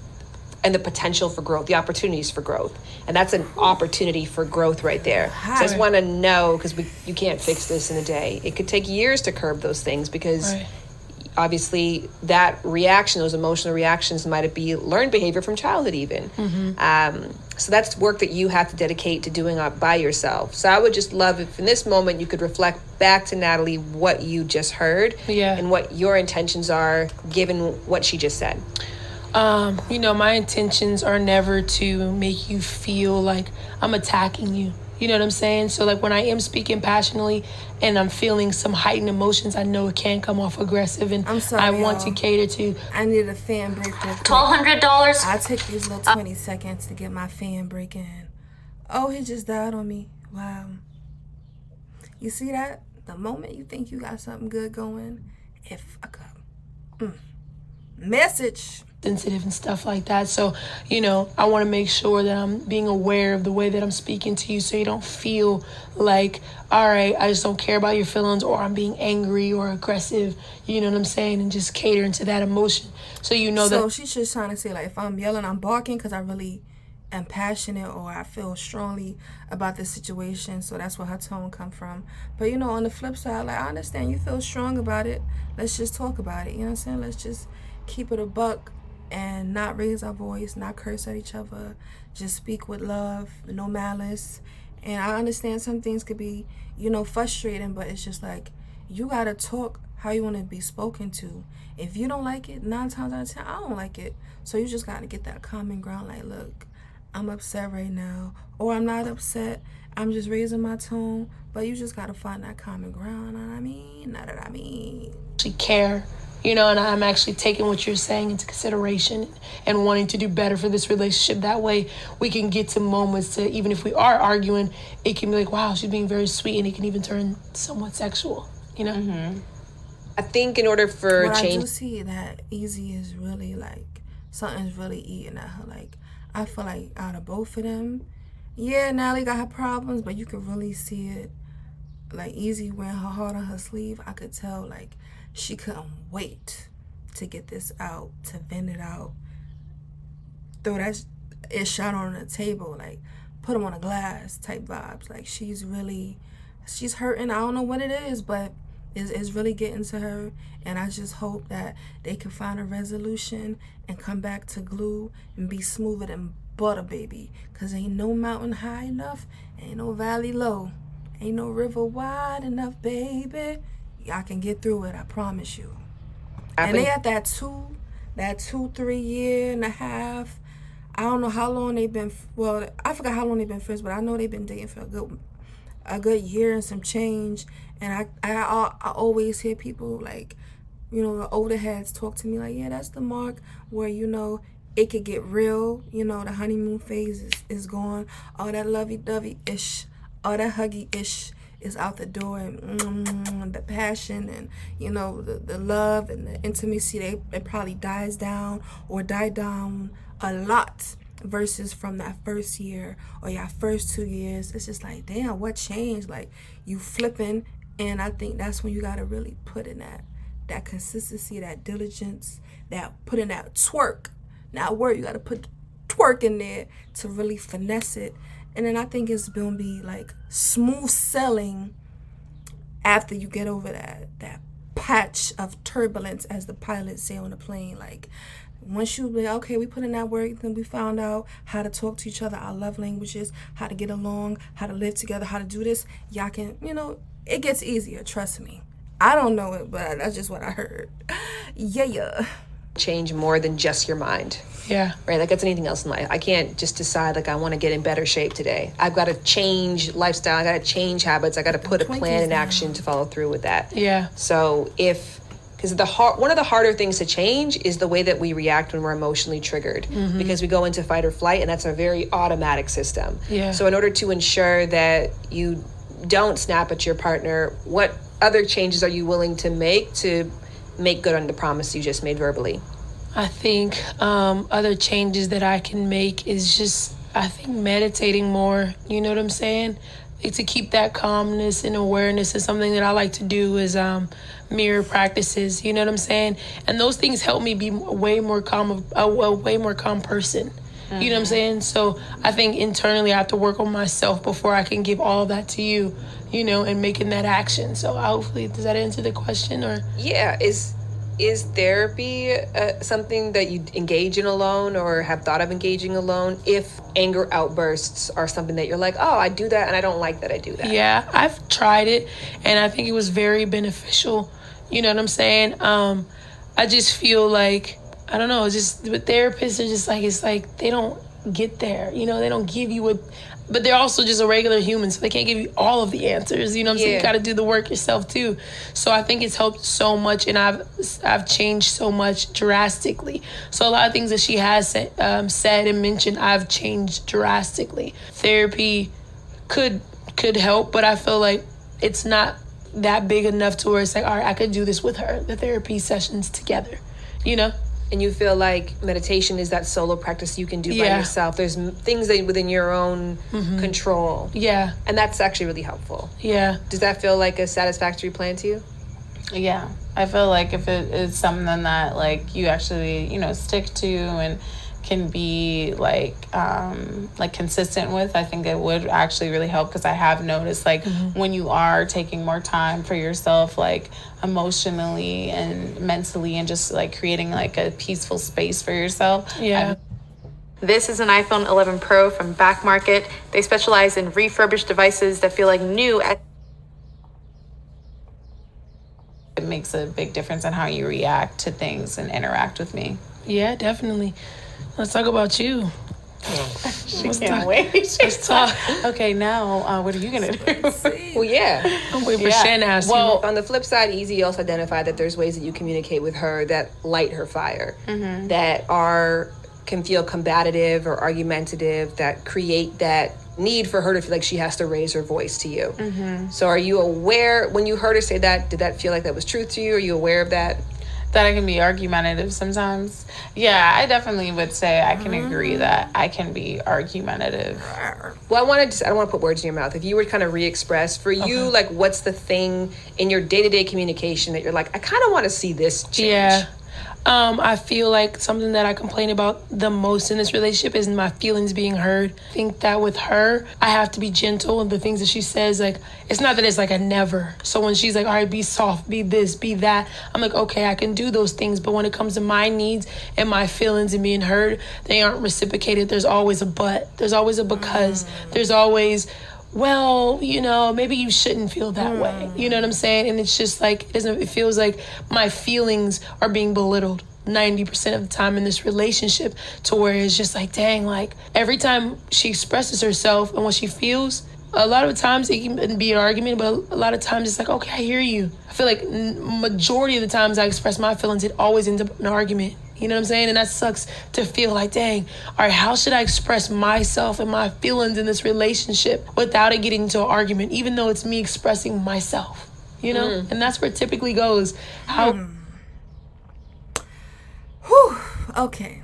and the potential for growth, the opportunities for growth? And that's an opportunity for growth right there. So I just want to know, because you can't fix this in a day. It could take years to curb those things because obviously that reaction, those emotional reactions might be learned behavior from childhood even. So that's work that you have to dedicate to doing by yourself. So I would just love if in this moment you could reflect back to Natalie what you just heard and what your intentions are given what she just said. My intentions are never to make you feel like I'm attacking you. You know what I'm saying? So like when I am speaking passionately and I'm feeling some heightened emotions, I know it can come off aggressive, and I'm sorry, I want to cater to. I need a fan break. $1,200. I'll take these little 20 seconds to get my fan break in. Oh, he just died on me. Wow. You see that? The moment you think you got something good going, it fuck up. Message. Sensitive and stuff like that. So, you know, I want to make sure that I'm being aware of the way that I'm speaking to you, so you don't feel like, all right, I just don't care about your feelings, or I'm being angry or aggressive, you know what I'm saying, and just catering to that emotion. So you know that. So she's just trying to say, like, if I'm yelling, I'm barking because I really am passionate or I feel strongly about this situation. So that's where her tone come from. But, you know, on the flip side, like, I understand you feel strong about it. Let's just talk about it. You know what I'm saying? Let's just keep it a buck and not raise our voice, not curse at each other. Just speak with love, no malice. And I understand some things could be, you know, frustrating, but it's just like, you got to talk how you want to be spoken to. If you don't like it, 9 times out of 10, I don't like it. So you just got to get that common ground. Like, look, I'm upset right now, or I'm not upset. I'm just raising my tone. But you just got to find that common ground. Know what I mean? Know what I mean? Actually care, you know, and I'm actually taking what you're saying into consideration and wanting to do better for this relationship. That way we can get to moments to, even if we are arguing, it can be like, wow, she's being very sweet, and it can even turn somewhat sexual, you know? Mm-hmm. I think in order for change... I do see that Ezee is really, like, something's really eating at her. Like, I feel like out of both of them, yeah, Natalie got her problems, but you can really see it. Like, Ezee wearing her heart on her sleeve, I could tell, like, she couldn't wait to get this out, to vent it out. Throw that shot on the table, like, put them on a glass type vibes. Like, she's hurting. I don't know what it is, but it's really getting to her. And I just hope that they can find a resolution and come back to glue and be smoother than butter, baby. Because ain't no mountain high enough, ain't no valley low, ain't no river wide enough, baby. Y'all can get through it, I promise you. And they at that 2-3 year and a half. I don't know how long they've been, well, I forgot how long they've been friends, but I know they've been dating for a good year and some change. And I always hear people, like, you know, the older heads talk to me like, yeah, that's the mark where, you know, it could get real. You know, the honeymoon phase is gone. All that lovey-dovey-ish, all that huggy-ish is out the door, and the passion and, you know, the love and the intimacy, it probably dies down or died down a lot versus from that first year or your first 2 years. It's just like, damn, what changed? Like, you flipping. And I think that's when you got to really put in that consistency, that diligence, that put in that twerk. Not word, you got to put twerk in there to really finesse it. And then I think it's going to be like smooth sailing after you get over that patch of turbulence, as the pilots say on the plane. Like, once you be, okay, we put in that work, then we found out how to talk to each other, our love languages, how to get along, how to live together, how to do this. Y'all can, you know, it gets easier, trust me. I don't know it, but that's just what I heard. Yeah. Change more than just your mind. Yeah. Right? Like, that's anything else in life. I can't just decide, like, I want to get in better shape today. I've got to change lifestyle. I got to change habits. I got to put a plan in action to follow through with that. Yeah. So because one of the harder things to change is the way that we react when we're emotionally triggered, because we go into fight or flight, and that's a very automatic system. Yeah. So in order to ensure that you don't snap at your partner, what other changes are you willing to make good on the promise you just made verbally? I think other changes that I can make is just, I think, meditating more. You know what I'm saying? Like, to keep that calmness and awareness is something that I like to do is mirror practices. You know what I'm saying? And those things help me be a way more calm person. You know what I'm saying? So I think internally I have to work on myself before I can give all of that to you, you know, and making that action. So hopefully, does that answer the question? Or yeah, is therapy something that you engage in alone or have thought of engaging alone if anger outbursts are something that you're like, oh, I do that and I don't like that I do that? Yeah, I've tried it and I think it was very beneficial. You know what I'm saying? I just feel like, I don't know, it's just with therapists, they're just like, it's like they don't get there. You know, they don't give you but they're also just a regular human, so they can't give you all of the answers. You know what I'm saying? You got to do the work yourself too. So I think it's helped so much, and I've changed so much drastically. So a lot of things that she has said and mentioned, I've changed drastically. Therapy could help, but I feel like it's not that big enough to where it's like, all right, I could do this with her, the therapy sessions together, you know? And you feel like meditation is that solo practice you can do by yourself. There's things that within your own control. Yeah. And that's actually really helpful. Yeah. Does that feel like a satisfactory plan to you? Yeah. I feel like if it is something that, like, you actually, you know, stick to and can be like consistent with, I think it would actually really help, because I have noticed, like, when you are taking more time for yourself, like emotionally and mentally, and just like creating like a peaceful space for yourself. Yeah. This is an iPhone 11 Pro from Back Market. They specialize in refurbished devices that feel like new. It makes a big difference in how you react to things and interact with me. Yeah, definitely. Let's talk about you. Can't wait. Let's talk. Okay, now what are you gonna do? Well, yeah. I'm waiting for Shan to ask Well, on the flip side, Ezee also identified that there's ways that you communicate with her that light her fire, that can feel combative or argumentative, that create that need for her to feel like she has to raise her voice to you. So are you aware, when you heard her say that, did that feel like that was truth to you? Are you aware of that? That I can be argumentative sometimes. Yeah, I definitely would say I can agree that I can be argumentative. Well, I don't want to put words in your mouth. If you were to kind of re-express, for you, like, what's the thing in your day-to-day communication that you're like, I kind of want to see this change? Yeah. I feel like something that I complain about the most in this relationship is my feelings being heard. I think that with her, I have to be gentle, and the things that she says, like, it's not that it's like a never. So when she's like, all right, be soft, be this, be that, I'm like, okay, I can do those things. But when it comes to my needs and my feelings and being heard, they aren't reciprocated. There's always a but. There's always a because. There's always, well, you know, maybe you shouldn't feel that way. You know what I'm saying? And it's just like, it feels like my feelings are being belittled 90% of the time in this relationship, to where it's just like, dang, like, every time she expresses herself and what she feels, a lot of times it can be an argument, but a lot of times it's like, okay, I hear you. I feel like majority of the times I express my feelings, it always ends up in an argument. You know what I'm saying? And that sucks to feel like, dang, all right, how should I express myself and my feelings in this relationship without it getting into an argument, even though it's me expressing myself, you know? And that's where it typically goes. Whew. Okay.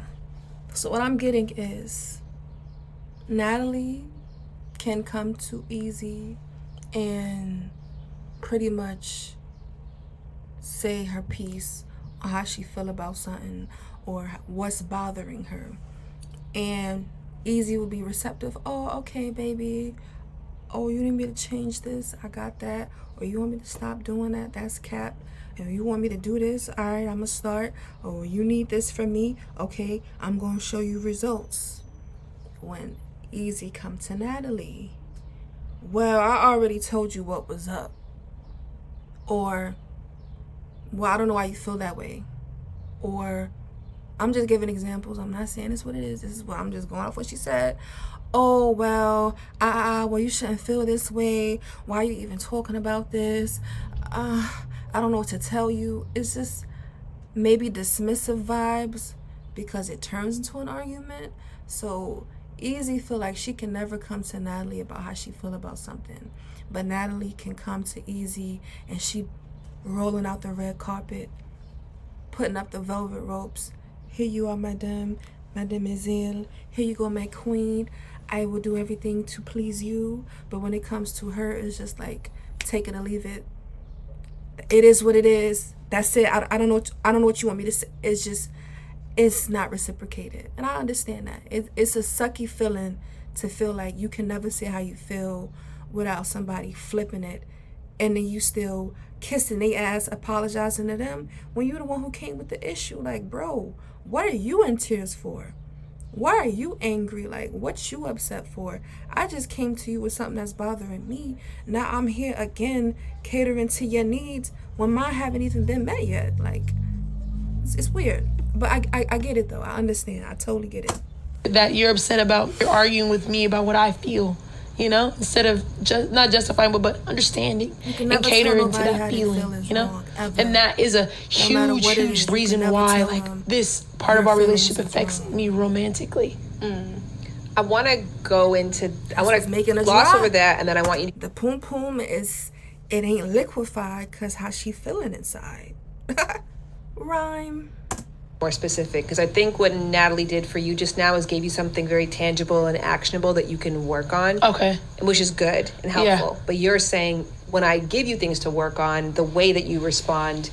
So what I'm getting is Natalie can come to Ezee and pretty much say her piece on how she feel about something or what's bothering her, and Ezee will be receptive. Oh, okay, baby. Oh, you need me to change this? I got that. Or you want me to stop doing that? That's cap. And you want me to do this? All right, I'm gonna start. Oh, you need this from me? Okay, I'm gonna show you results. When Ezee come to Natalie, well, I already told you what was up. Or, well, I don't know why you feel that way. Or, I'm just giving examples. I'm not saying it's what it is. This is what I'm just going off what she said. Oh, well, well, you shouldn't feel this way. Why are you even talking about this? I don't know what to tell you. It's just maybe dismissive vibes because it turns into an argument. So Ezee feel like she can never come to Natalie about how she feel about something. But Natalie can come to Ezee and she rolling out the red carpet, putting up the velvet ropes. Here you are, mademoiselle. Here you go, my queen. I will do everything to please you. But when it comes to her, it's just like, take it or leave it. It is what it is. That's it. I don't know what you want me to say. It's just, it's not reciprocated. And I understand that. It's a sucky feeling to feel like you can never say how you feel without somebody flipping it. And then you still kissing their ass, apologizing to them when you're the one who came with the issue. Like, bro, what are you in tears for? Why are you angry? Like, what you upset for? I just came to you with something that's bothering me. Now I'm here again catering to your needs when mine haven't even been met yet. Like, it's weird. But I get it, though. I understand. I totally get it. that you're upset about. You're arguing with me about what I feel, you know, instead of just not justifying, but understanding and catering to that feeling, you know. And that is a huge reason why, like, this part of our relationship affects me romantically. I want to go into. I want to gloss over that, and then I want you. The poom poom is. It ain't liquefied because how she feeling inside. Rhyme. More specific, because I think what Natalie did for you just now is gave you something very tangible and actionable that you can work on. Okay. Which is good and helpful. But you're saying when I give you things to work on, the way that you respond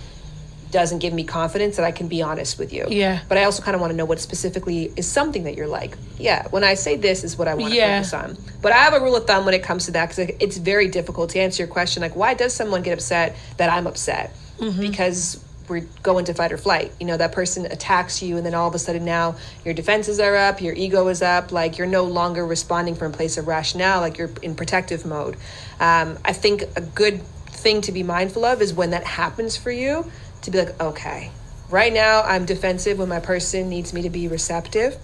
doesn't give me confidence that I can be honest with you. Yeah. But I also kind of want to know what specifically is something that you're like, yeah, when I say this is what I want to focus on. But I have a rule of thumb when it comes to that, because it's very difficult to answer your question. Like, why does someone get upset that I'm upset? Because we're going to fight or flight. You know, that person attacks you, and then all of a sudden now your defenses are up, your ego is up, like you're no longer responding from a place of rationale, like you're in protective mode. I think a good thing to be mindful of is when that happens for you, to be like, okay, right now I'm defensive when my person needs me to be receptive.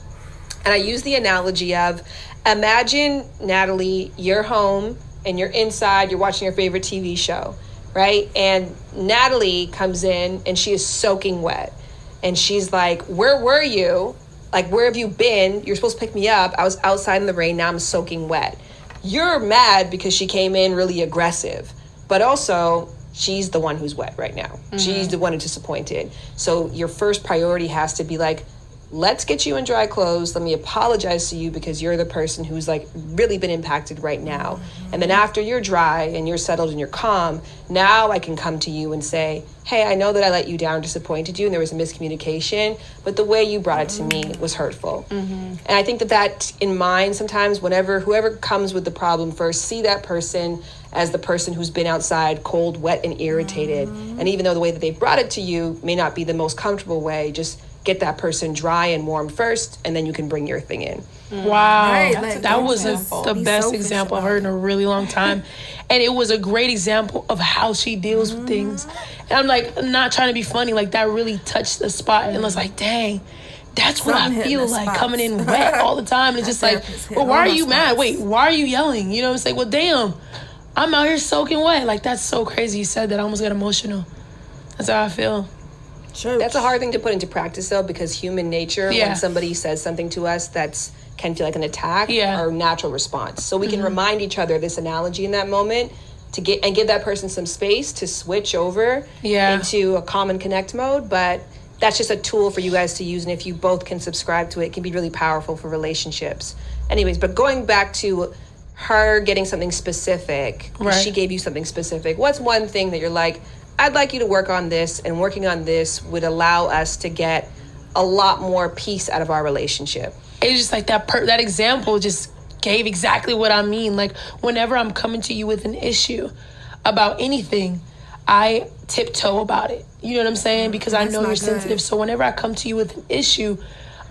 And I use the analogy of, imagine, Natalie, you're home and you're inside, you're watching your favorite TV show, right? And Natalie comes in and she is soaking wet. And she's like, where were you? Like, where have you been? You're supposed to pick me up. I was outside in the rain, now I'm soaking wet. You're mad because she came in really aggressive, but also she's the one who's wet right now. She's the one who's disappointed. So your first priority has to be like, let's get you in dry clothes. Let me apologize to you because you're the person who's like really been impacted right now. And then after you're dry and you're settled and you're calm, now I can come to you and say, hey, I know that I let you down, disappointed you, and there was a miscommunication, but the way you brought it to me was hurtful. And I think that in mind, sometimes whenever whoever comes with the problem first, see that person as the person who's been outside cold, wet, and irritated. And even though the way that they brought it to you may not be the most comfortable way, just get that person dry and warm first, and then you can bring your thing in. Wow. Right, that was the best example I've heard in a really long time. And it was a great example of how she deals with things. And I'm like, not trying to be funny, like that really touched the spot. And I was like, dang, that's what I feel like, coming in wet all the time. And it's just like, well, why are you mad? Wait, why are you yelling? You know, it's like, well, damn, I'm out here soaking wet. Like, that's so crazy you said that. I almost got emotional. That's how I feel. Church. That's a hard thing to put into practice, though, because human nature, when somebody says something to us that's can feel like an attack, our natural response. So we can remind each other this analogy in that moment to get and give that person some space to switch over into a calm and connect mode. But that's just a tool for you guys to use, and if you both can subscribe to it, it can be really powerful for relationships. Anyways, but going back to her getting something specific, she gave you something specific. What's one thing that you're like, I'd like you to work on this, and working on this would allow us to get a lot more peace out of our relationship? It's just like that example just gave exactly what I mean. Like, whenever I'm coming to you with an issue about anything, I tiptoe about it. You know what I'm saying? Because I know you're sensitive. So whenever I come to you with an issue,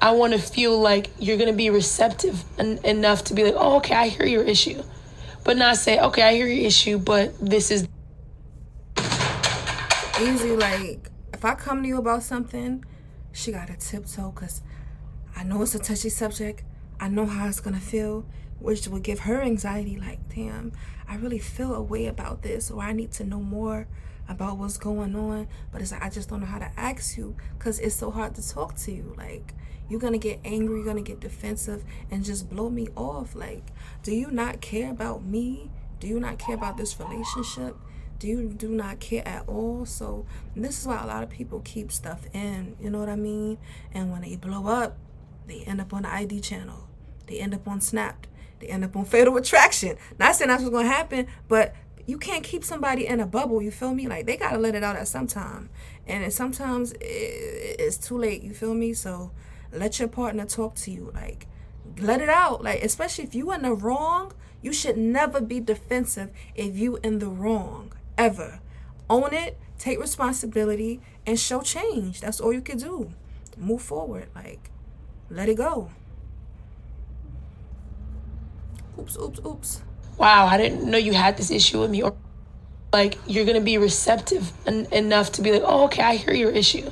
I want to feel like you're going to be receptive enough to be like, oh, okay, I hear your issue. But not say, okay, I hear your issue, but this is... Easy, like, if I come to you about something, she got to tiptoe, because I know it's a touchy subject. I know how it's going to feel, which would give her anxiety, like, damn, I really feel a way about this, or I need to know more about what's going on. But it's like, I just don't know how to ask you, because it's so hard to talk to you. Like, you're going to get angry, you're going to get defensive, and just blow me off. Like, do you not care about me? Do you not care about this relationship? Do not care at all? So this is why a lot of people keep stuff in, you know what I mean? And when they blow up, they end up on the ID channel. They end up on Snapped. They end up on Fatal Attraction. Not saying that's what's going to happen, but you can't keep somebody in a bubble, you feel me? Like, they got to let it out at some time. And sometimes it's too late, you feel me? So let your partner talk to you. Like, let it out. Like, especially if you in the wrong, you should never be defensive if you in the wrong. Ever. Own it, take responsibility, and show change. That's all you can do. Move forward. Like, let it go. Oops. Wow, I didn't know you had this issue with me. Or like, you're going to be receptive enough to be like, oh, okay, I hear your issue.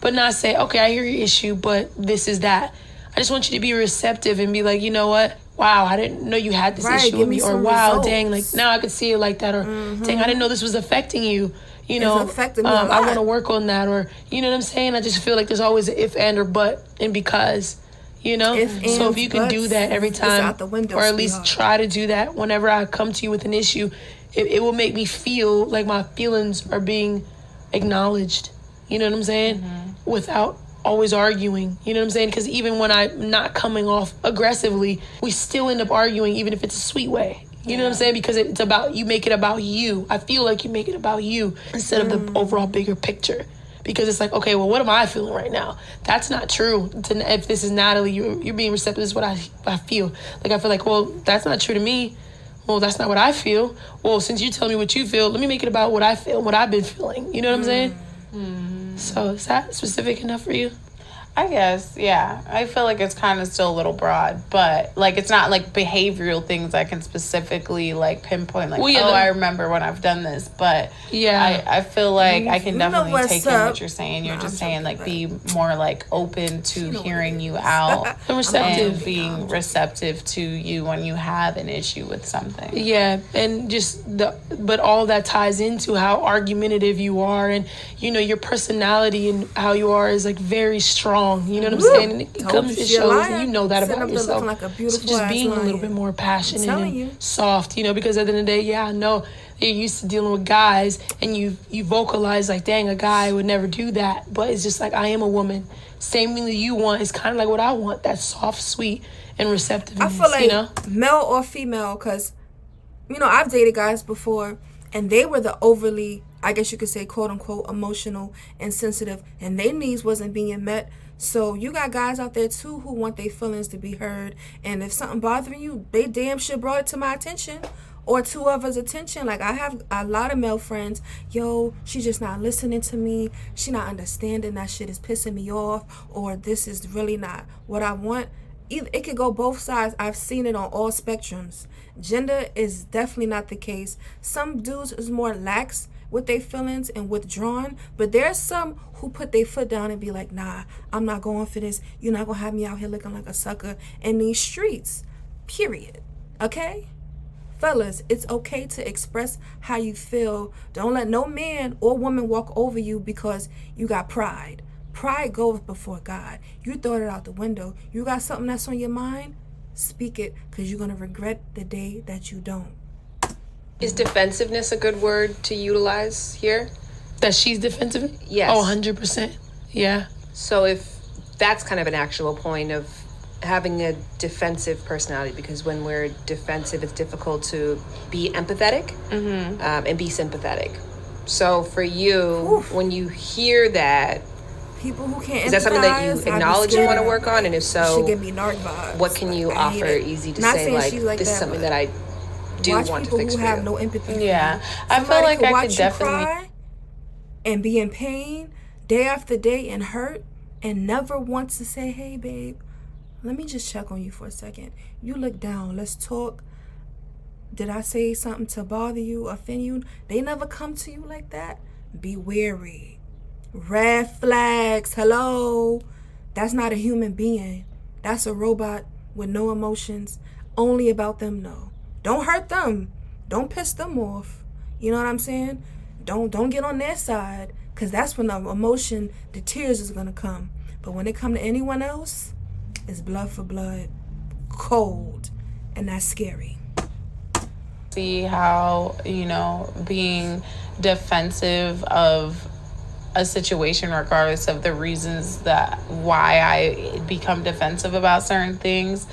But not say, okay, I hear your issue, but this is that. I just want you to be receptive and be like, you know what? Wow, I didn't know you had this issue with me. Or wow, results. dang, like now I could see it like that. Or dang, I didn't know this was affecting you. You know, it's affecting me a lot. I want to work on that. Or, you know what I'm saying? I just feel like there's always an if and or but and because, you know? So if you can do that every time, or at least try to do that whenever I come to you with an issue, it will make me feel like my feelings are being acknowledged. You know what I'm saying? Without always arguing. You know what I'm saying? Because even when I'm not coming off aggressively, we still end up arguing, even if it's a sweet way. You know what I'm saying? Because it's about, you make it about you. I feel like you make it about you instead of the overall bigger picture. Because it's like, okay, well, what am I feeling right now? That's not true. If this is Natalie, you're being receptive. This is what I feel. Like, I feel like, well, that's not true to me. Well, that's not what I feel. Well, since you tell me what you feel, let me make it about what I feel, what I've been feeling. You know what I'm saying? So is that specific enough for you? I guess, yeah. I feel like it's kind of still a little broad, but like it's not like behavioral things I can specifically like pinpoint. Like, I remember when I've done this, but I feel like I can definitely take in what you're saying. You're just saying like be more like open to hearing you out and being receptive to you when you have an issue with something. Yeah, and but all that ties into how argumentative you are, and you know your personality and how you are is like very strong. You know what I'm saying? And it shows, and you know that about yourself. Like a so just being a little bit more passionate and soft, you know, because at the end of the day, I know you're used to dealing with guys, and you vocalize like, dang, a guy would never do that. But it's just like, I am a woman. Same thing that you want is kind of like what I want, that soft, sweet, and receptiveness, I feel like you know? male or female, because, you know, I've dated guys before, and they were the overly, I guess you could say, quote unquote, emotional and sensitive, and their needs wasn't being met. So you got guys out there too who want their feelings to be heard, and if something bothering you, they damn sure brought it to my attention or two of us attention. Like, I have a lot of male friends, yo, she's just not listening to me, she not understanding, that shit is pissing me off, or this is really not what I want. It could go both sides. I've seen it on all spectrums. Gender is definitely not the case. Some dudes is more lax with their feelings and withdrawn, but there's some who put their foot down and be like, nah, I'm not going for this. You're not gonna have me out here looking like a sucker in these streets, period. Okay? Fellas, it's okay to express how you feel. Don't let no man or woman walk over you because you got pride. Pride goes before God. You throw it out the window. You got something that's on your mind, speak it, because you're gonna regret the day that you don't. Is defensiveness a good word to utilize here? That she's defensive? Yes. Oh, 100%. Yeah. So if that's kind of an actual point of having a defensive personality, because when we're defensive, it's difficult to be empathetic and be sympathetic. So for you, when you hear that, people who can't, is that something that you acknowledge and want to work on? And if so, she give me narc vibes. What can you offer easy to say, like this is something that I do want to fix for you? Watch people who have no empathy. Yeah, I feel like I could definitely cry and be in pain day after day and hurt and never wants to say, hey babe, let me just check on you for a second. You look down, let's talk. Did I say something to bother you, offend you? They never come to you like that. Be wary. Red flags. Hello. That's not a human being. That's a robot with no emotions, only about them. No, don't hurt them, don't piss them off. You know what I'm saying? Don't get on their side, because that's when the emotion, the tears is gonna come. But when it come to anyone else, it's blood for blood, cold, and that's scary. See how, you know, being defensive of a situation, regardless of the reasons that why I become defensive about certain things,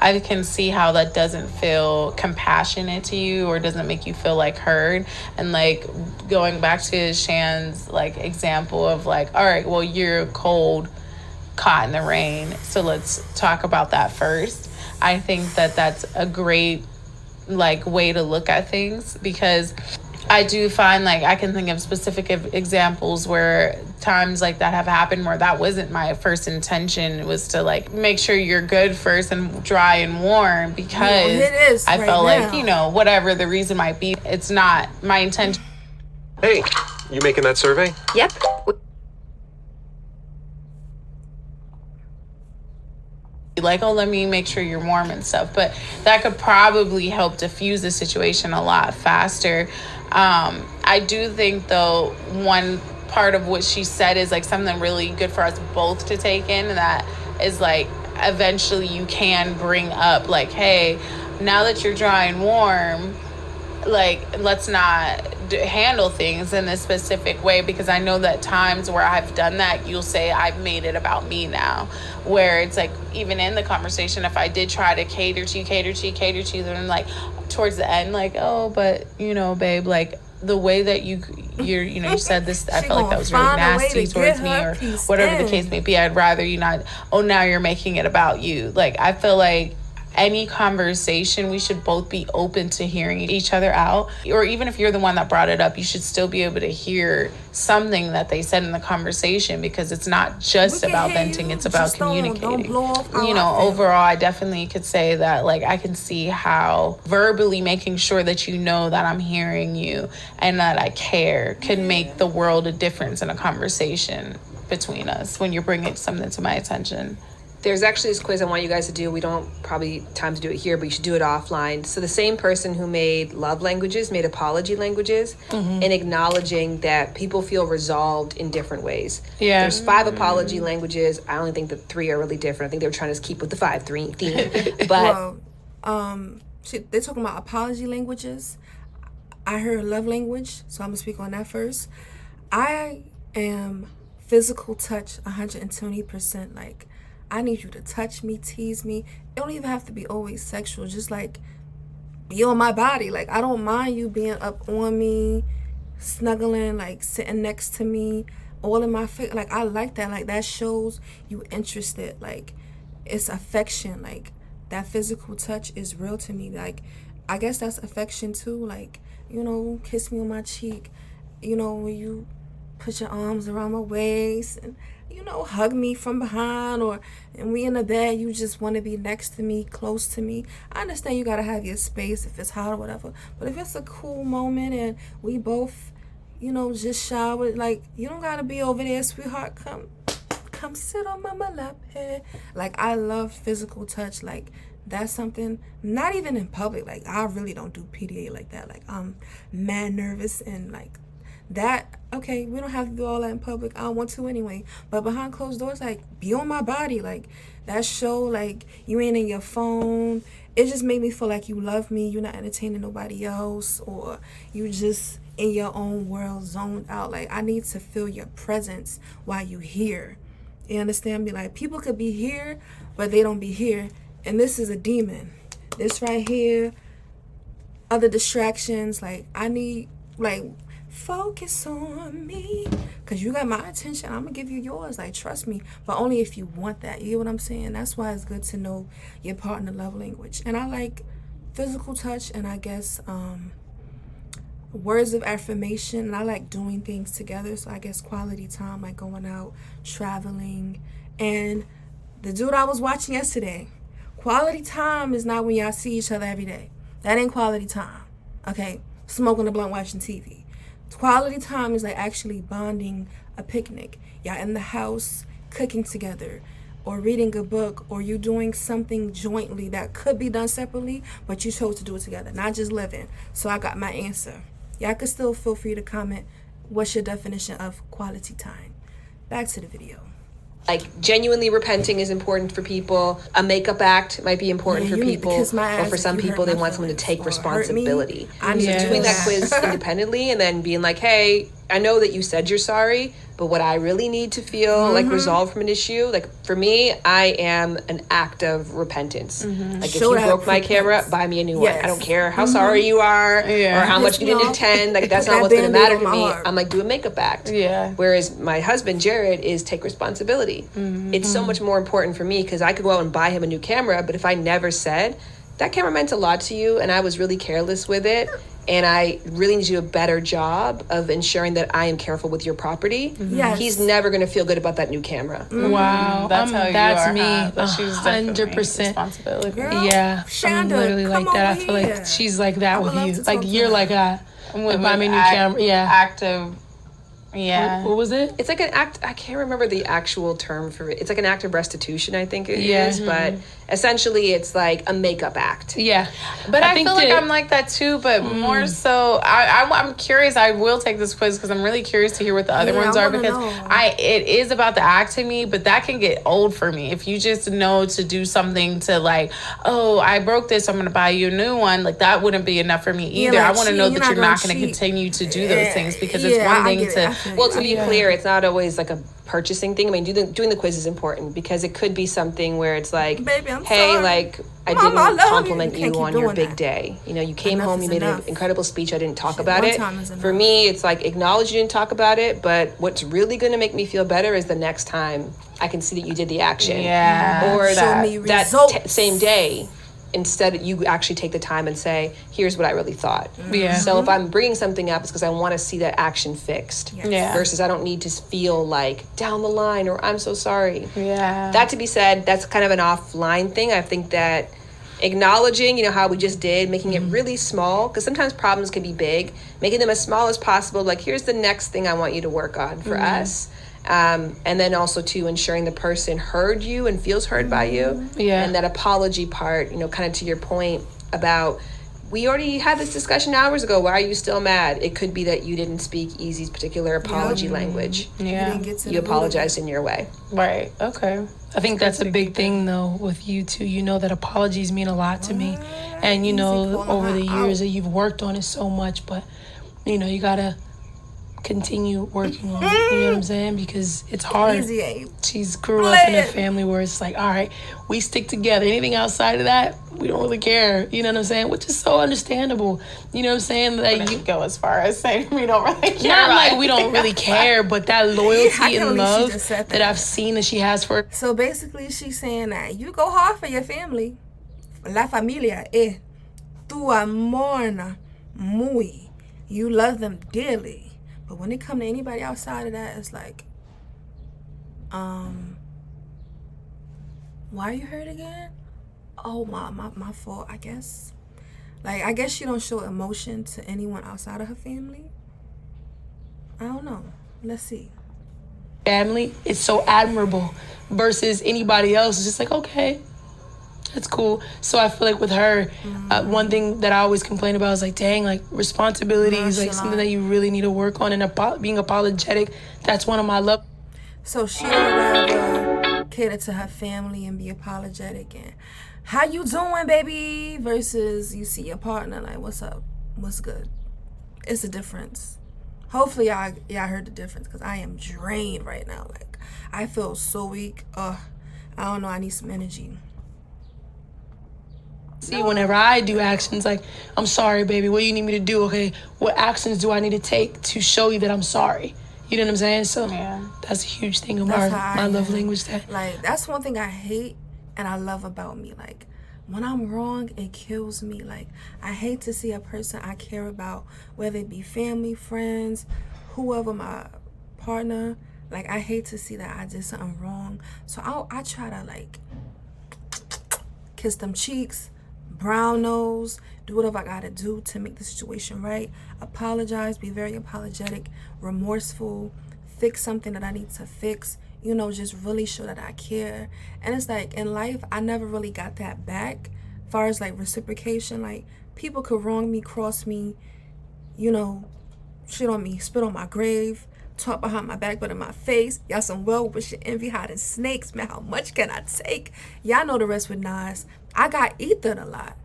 I can see how that doesn't feel compassionate to you or doesn't make you feel like heard. And like going back to Shan's like example of like, all right, well, you're cold, caught in the rain, so let's talk about that first. I think that that's a great like way to look at things, because I do find like I can think of specific examples where times like that have happened where that wasn't my first intention. It was to like make sure you're good first and dry and warm, because I felt like, you know, whatever the reason might be, it's not my intention. Hey, you making that survey? Yep. like, oh, let me make sure you're warm and stuff. But that could probably help diffuse the situation a lot faster. I do think, though, one part of what she said is like something really good for us both to take in, and that is like eventually you can bring up like, hey, now that you're dry and warm, like, let's not handle things in this specific way, because I know that times where I've done that, you'll say I've made it about me now, where it's like, even in the conversation, if I did try to cater to you, then like towards the end, like, oh, but you know, babe, like the way that you said this, I felt like that was really nasty towards me, or whatever the case may be. I'd rather you not, oh, now you're making it about you. Like, I feel like any conversation, we should both be open to hearing each other out. Or even if you're the one that brought it up, you should still be able to hear something that they said in the conversation, because it's not just about venting, it's about communicating. You know, overall, I definitely could say that, like, I can see how verbally making sure that you know that I'm hearing you and that I care could make the world a difference in a conversation between us when you're bringing something to my attention. There's actually this quiz I want you guys to do. We don't probably time to do it here, but you should do it offline. So the same person who made love languages made apology languages, and acknowledging that people feel resolved in different ways. Yeah. There's 5 apology languages. I only think that 3 are really different. I think they were trying to keep with the 5-3 theme. But they're talking about apology languages. I heard love language, so I'm gonna speak on that first. I am physical touch 120%. Like, I need you to touch me, tease me. It don't even have to be always sexual. Just like be on my body. Like, I don't mind you being up on me, snuggling, like sitting next to me, all in my face. Like, I like that. Like, that shows you interested. Like, it's affection. Like, that physical touch is real to me. Like, I guess that's affection too. Like, you know, kiss me on my cheek. You know, when you put your arms around my waist and, you know, hug me from behind, or and we in the bed, you just want to be next to me, close to me. I understand you gotta have your space if it's hot or whatever, but if it's a cool moment and we both, you know, just showered, like, you don't gotta be over there, sweetheart, come sit on my lap here. Like, I love physical touch. Like, that's something, not even in public. Like, I really don't do PDA like that. Like, I'm mad nervous and like that. Okay, we don't have to do all that in public. I don't want to anyway. But behind closed doors, like, be on my body. Like, that show, like, you ain't in your phone. It just made me feel like you love me. You're not entertaining nobody else, or you just in your own world, zoned out. Like, I need to feel your presence while you here. You understand me? Like, people could be here, but they don't be here. And this is a demon. This right here, other distractions. Like, I need, like, focus on me, because you got my attention. I'm gonna give you yours. Like, trust me, but only if you want that. You know what I'm saying? That's why it's good to know your partner love language. And I like physical touch, and I guess words of affirmation, and I like doing things together. So I guess quality time, like going out, traveling. And the dude I was watching yesterday, quality time is not when y'all see each other every day. That ain't quality time. Okay, smoking a blunt, watching TV. Quality time is like actually bonding, a picnic. Y'all in the house cooking together, or reading a book, or you doing something jointly that could be done separately, but you chose to do it together, not just living. So I got my answer. Y'all could still feel free to comment what's your definition of quality time. Back to the video. Like, genuinely repenting is important for people. A makeup act might be important for people. Or for some people, they want someone to take responsibility. So doing that quiz independently and then being like, hey, I know that you said you're sorry, but what I really need to feel like resolved from an issue, like, for me, I am an act of repentance. Like, if you broke my camera, buy me a new one. I don't care how sorry you are or how much you didn't attend. Like, that's not what's going to matter to me. I'm like, do a makeup act. Whereas my husband, Jared, is take responsibility. It's so much more important for me, because I could go out and buy him a new camera, but if I never said, that camera meant a lot to you and I was really careless with it, and I really need to do a better job of ensuring that I am careful with your property, he's never going to feel good about that new camera. Wow. That's how that's you are, me. 100%. Responsibility. Girl, Yeah. Shonda, I'm literally like that. I feel here. like she's like that with you. Like, you're like, With buy me a new camera. Yeah. Active Yeah. What was it? It's like an act. I can't remember the actual term for it. It's like an act of restitution, I think it is. But essentially, it's like a makeup act. Yeah. But I feel like I'm like that too, but more so, I'm curious. I will take this quiz because I'm really curious to hear what the other ones are, because it is about the act to me, but that can get old for me. If you just know to do something to like, oh, I broke this, I'm going to buy you a new one, like that wouldn't be enough for me either. Like I want to know that you're not going to cheat. continue to do those things, because it's one thing to... Well, to be clear, it's not always like a purchasing thing. I mean, doing the quiz is important, because it could be something where it's like, baby, I'm hey, sorry. like, I Mama, I didn't love compliment you. you Can't on keep your doing big that. day. You know, you came Enough home, is you made enough. an incredible speech. I didn't talk about one it. time is For enough. me, it's like, acknowledge you didn't talk about it, but what's really going to make me feel better is the next time I can see that you did the action. Yeah. Or Show me results. same day, instead you actually take the time and say, here's what I really thought. Yeah. So if I'm bringing something up, it's because I want to see that action fixed. Yeah. Versus I don't need to feel like down the line or I'm so sorry. Yeah. That to be said, that's kind of an offline thing. I think that acknowledging, how we just did, making it really small, because sometimes problems can be big, making them as small as possible. Like, here's the next thing I want you to work on for us. And then also to ensuring the person heard you and feels heard by you. Yeah. And that apology part, kind of to your point about, we already had this discussion hours ago. Why are you still mad? It could be that you didn't speak Ezee's particular apology language. Yeah. You apologized in your way. Right. Okay. I think that's a big thing, though, with you, too. You know that apologies mean a lot to me. And, over the years that you've worked on it so much. But, you got to continue working on it. You know what I'm saying? Because it's hard. She's grew up in a family where it's like, all right, we stick together. Anything outside of that, we don't really care. You know what I'm saying? Which is so understandable. You know what I'm saying? Like, you go as far as saying we don't really care. Not like we don't really care, but that loyalty and love that I've seen that she has for... So basically, she's saying that you go hard for your family. La familia es tu amor muy. You love them dearly. But when it come to anybody outside of that, it's like, why are you hurt again? Oh, my fault, I guess. Like, I guess she don't show emotion to anyone outside of her family. I don't know. Let's see. Family is so admirable versus anybody else. It's just like, okay, that's cool. So I feel like with her, one thing that I always complain about is like, dang, like responsibility is like something that you really need to work on, and being apologetic. That's one of my love. So she would rather cater to her family and be apologetic and how you doing, baby, versus you see your partner like, what's up, what's good. It's a difference. Hopefully y'all heard the difference, because I am drained right now. Like, I feel so weak. I don't know, I need some energy. See, whenever I do actions like, I'm sorry, baby, what do you need me to do? Okay, what actions do I need to take to show you that I'm sorry? You know what I'm saying? So that's a huge thing of my love language. Like, that's one thing I hate and I love about me. Like, when I'm wrong, it kills me. Like, I hate to see a person I care about, whether it be family, friends, whoever, my partner. Like, I hate to see that I did something wrong. So I try to, like, kiss them cheeks, brown nose, do whatever I gotta do to make the situation right. Apologize, be very apologetic, remorseful, fix something that I need to fix, just really show that I care. And it's like, in life, I never really got that back, as far as like reciprocation. Like, people could wrong me, cross me, shit on me, spit on my grave, talk behind my back, but in my face. Y'all some well-wishing, envy hiding snakes, man. How much can I take? Y'all know the rest with Nas. I got ethered a lot,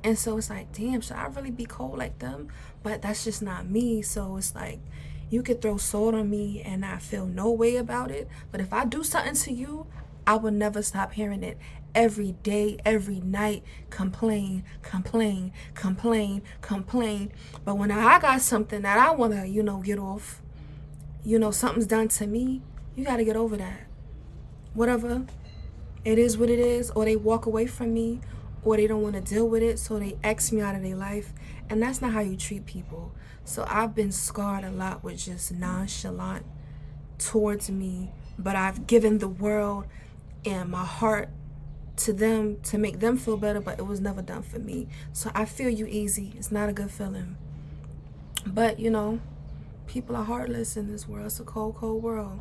and so it's like, damn, should I really be cold like them? But that's just not me. So it's like, you could throw salt on me and not feel no way about it, but if I do something to you, I will never stop hearing it. Every day, every night, complain. But when I got something that I want to, get off, something's done to me, you got to get over that. Whatever. It is what it is, or they walk away from me, or they don't want to deal with it, so they X me out of their life. And that's not how you treat people. So I've been scarred a lot with just nonchalant towards me, but I've given the world and my heart to them to make them feel better, but it was never done for me. So I feel you, Ezee. It's not a good feeling. But, People are heartless in this world. It's a cold, cold world.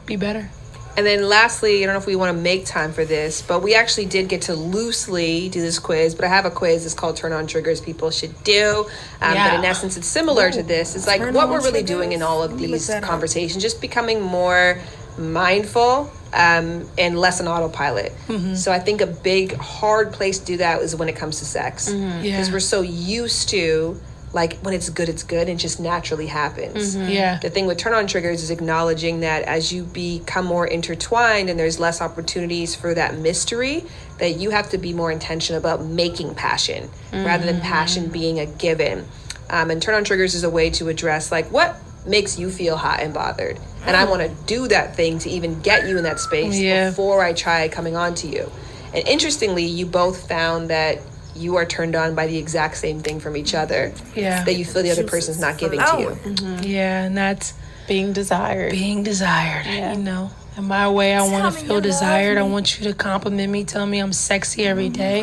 Be better. And then lastly, I don't know if we want to make time for this, but we actually did get to loosely do this quiz. But I have a quiz. It's called Turn On Triggers People Should Do. But in essence, it's similar to this. It's like what we're really doing in all of these conversations, just becoming more mindful and less an autopilot. So I think a big, hard place to do that is when it comes to sex. Because we're so used to, like, when it's good, it just naturally happens. The thing with Turn On Triggers is acknowledging that as you become more intertwined and there's less opportunities for that mystery, that you have to be more intentional about making passion rather than passion being a given. And Turn On Triggers is a way to address, like, what makes you feel hot and bothered? And I want to do that thing to even get you in that space before I try coming on to you. And interestingly, you both found that you are turned on by the exact same thing from each other. That you feel the other person's not giving to you. And that's being desired. You know, in my way, I want to feel desired. I want you to compliment me, tell me I'm sexy every day,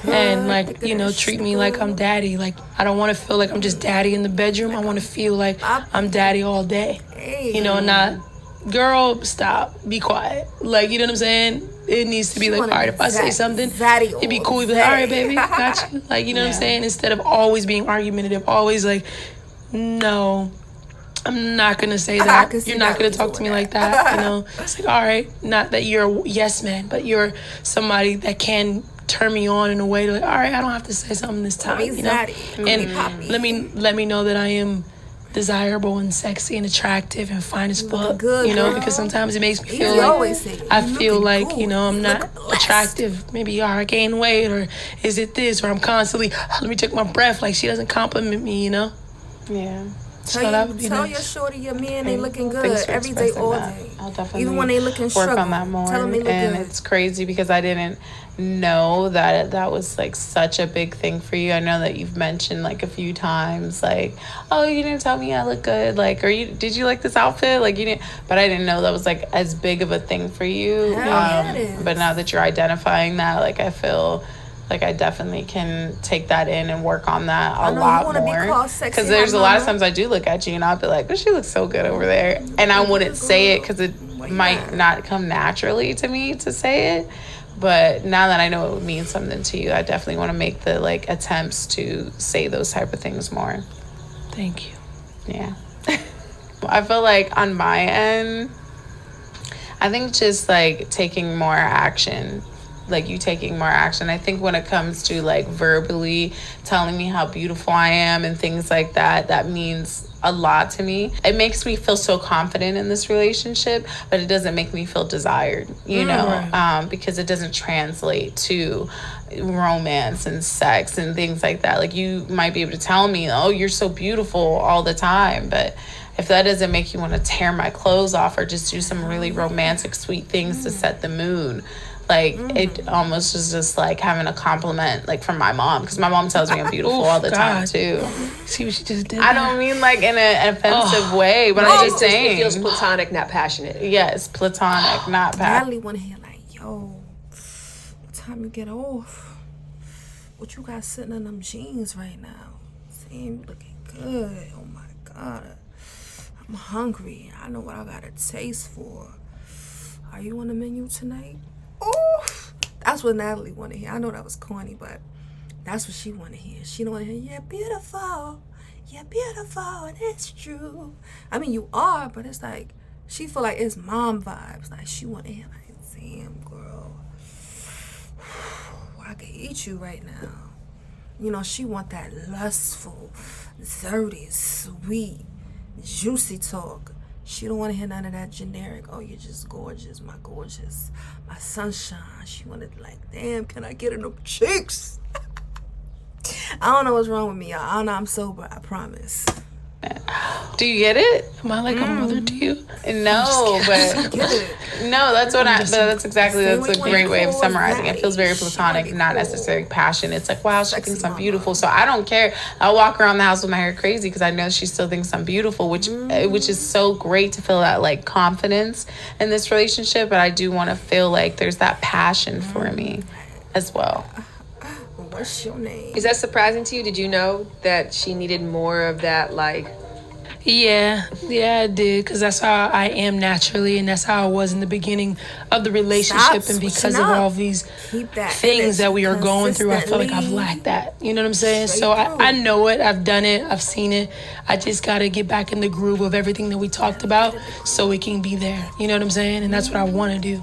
and, like, you know, treat me like I'm daddy. Like, I don't want to feel like I'm just daddy in the bedroom. I want to feel like I'm daddy all day. You know, not, girl, stop, be quiet. Like, you know what I'm saying? It needs to be like, all right, if I say something, it'd be cool. Be like, all right, baby, got you. Like, you know what I'm saying? Instead of always being argumentative, always like, no, I'm not going to say that. You're not going to talk to me like that. You know, it's like, all right, not that you're a yes man, but you're somebody that can turn me on in a way to, like, all right, I don't have to say something this time. You know? And let me know that I am desirable and sexy and attractive and fine as fuck, you know, because sometimes it makes me feel like I feel like, you know, I'm not attractive. Maybe I gain weight, or is it this, or I'm constantly, let me take my breath, like she doesn't compliment me, you know. Tell your shorty, your man, they looking good every day, all day. I'll definitely even when they looking work struggle. on that more. Tell them they look and good. It's crazy because I didn't know that was like such a big thing for you. I know that you've mentioned like a few times, like, oh, you didn't tell me I look good, like, or did you like this outfit, like, you didn't, but I didn't know that was like as big of a thing for you. But now that you're identifying that, like, I feel like I definitely can take that in and work on that a lot more. Because there's a lot of times I do look at you and I'll be like, oh, she looks so good over there. And I wouldn't say it because it might not come naturally to me to say it. But now that I know it would mean something to you, I definitely want to make the, like, attempts to say those type of things more. Thank you. Yeah. I feel like on my end, I think just, like, taking more action. Like, you taking more action. I think when it comes to, like, verbally telling me how beautiful I am and things like that, that means a lot to me. It makes me feel so confident in this relationship, but it doesn't make me feel desired, you know, because it doesn't translate to romance and sex and things like that. Like, you might be able to tell me, oh, you're so beautiful all the time, but if that doesn't make you want to tear my clothes off or just do some really romantic, sweet things to set the mood, like, it almost is just like having a compliment, like, from my mom, because my mom tells me I'm beautiful all the time too. See what she just did? I don't mean like in an offensive way, but I'm just saying it feels platonic, not passionate. Yes, platonic, not passionate. Natalie want to hear like, yo, what time you get off? What you got sitting in them jeans right now? Seem looking good. Oh my God, I'm hungry. I know what I got a taste for. Are you on the menu tonight? Oh, that's what Natalie want to hear. I know that was corny, but that's what she want to hear. She don't want to hear, you're beautiful, and it's true. I mean, you are, but it's like, she feel like it's mom vibes. Like, she want to hear, like, damn, girl, I could eat you right now. You know, she want that lustful, dirty, sweet, juicy talk. She don't want to hear none of that generic, oh, you're just gorgeous, my sunshine. She wanted, like, damn, can I get in them cheeks? I don't know what's wrong with me, y'all. I don't know, I'm sober, I promise. Do you get it? Am I like a mother to you? No, but no, that's what that's exactly, that's a great way of summarizing. It feels very platonic, not necessarily passion. It's like, wow, she thinks I'm beautiful, so I don't care. I'll walk around the house with my hair crazy because I know she still thinks I'm beautiful, which is so great to feel that, like, confidence in this relationship. But I do want to feel like there's that passion for me as well. What's your name? Is that surprising to you? Did you know that she needed more of that, like, Yeah, I did, because that's how I am naturally, and that's how I was in the beginning of the relationship. And because of all these things that we are going through, I feel like I've lacked that. You know what I'm saying? So I know it. I've done it. I've seen it. I just got to get back in the groove of everything that we talked about so it can be there. You know what I'm saying? And that's what I want to do.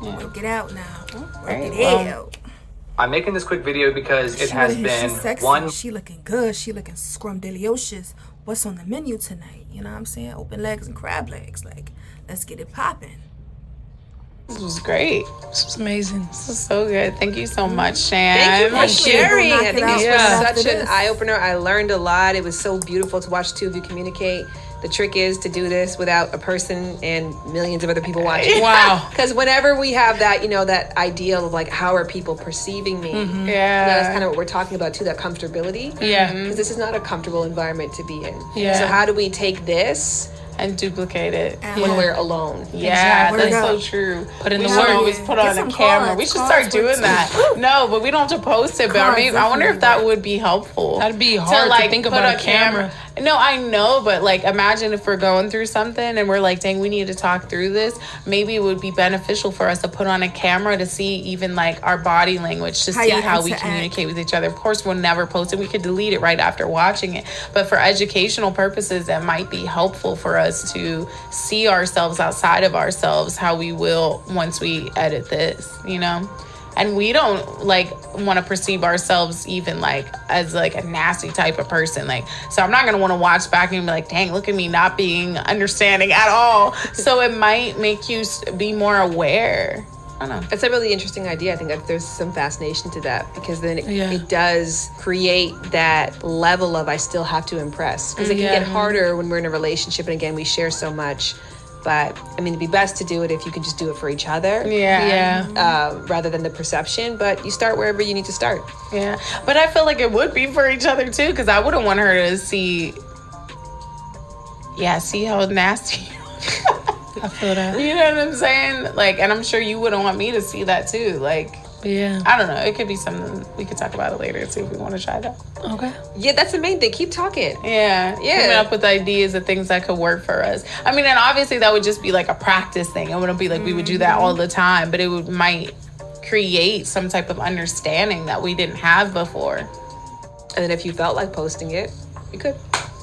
Work it out now. Work it out. I'm making this quick video because it has been one. She looking good. She looking scrumdiddlyocious. What's on the menu tonight? You know what I'm saying? Open legs and crab legs. Like, let's get it popping. This was great. This was amazing. This was so good. Thank you so much, Shan. Thank you for sharing. I think this was such this. an eye-opener. I learned a lot. It was so beautiful to watch two of you communicate. The trick is to do this without a person and millions of other people watching. Wow. Because whenever we have that, that ideal of like, how are people perceiving me? Mm-hmm. Yeah. That's kind of what we're talking about too, that comfortability. Yeah. Because this is not a comfortable environment to be in. Yeah. So how do we take this and duplicate it when we're alone? Yeah, Exactly. that's so true. Put in we the should work. always put on a camera. We should start doing that. No, but we don't have to post it. But I wonder if that would be helpful. That'd be hard to think about a camera. No, I know, but like imagine if we're going through something and we're like, dang, we need to talk through this. Maybe it would be beneficial for us to put on a camera to see even like our body language, to see how we communicate with each other. Of course, we'll never post it. We could delete it right after watching it. But for educational purposes, that might be helpful for us to see ourselves outside of ourselves, how we will once we edit this, And we don't like want to perceive ourselves even like as like a nasty type of person. Like, so I'm not going to want to watch back and be like, dang, look at me not being understanding at all. So it might make you be more aware. I don't know. It's a really interesting idea. I think that there's some fascination to that, because then it does create that level of I still have to impress. Because it can get harder when we're in a relationship. And again, we share so much. But I mean, it'd be best to do it if you can just do it for each other. Rather than the perception. But you start wherever you need to start. Yeah. But I feel like it would be for each other too, because I wouldn't want her to see how nasty. I feel that. You know what I'm saying? Like, and I'm sure you wouldn't want me to see that too. Like, I don't know. It could be something we could talk about it later and see if we want to try that. Okay. Yeah, that's the main thing. Keep talking. Yeah. Coming up with ideas of things that could work for us. I mean, and obviously that would just be like a practice thing. It wouldn't be like we would do that all the time, but it might create some type of understanding that we didn't have before. And then if you felt like posting it, you could.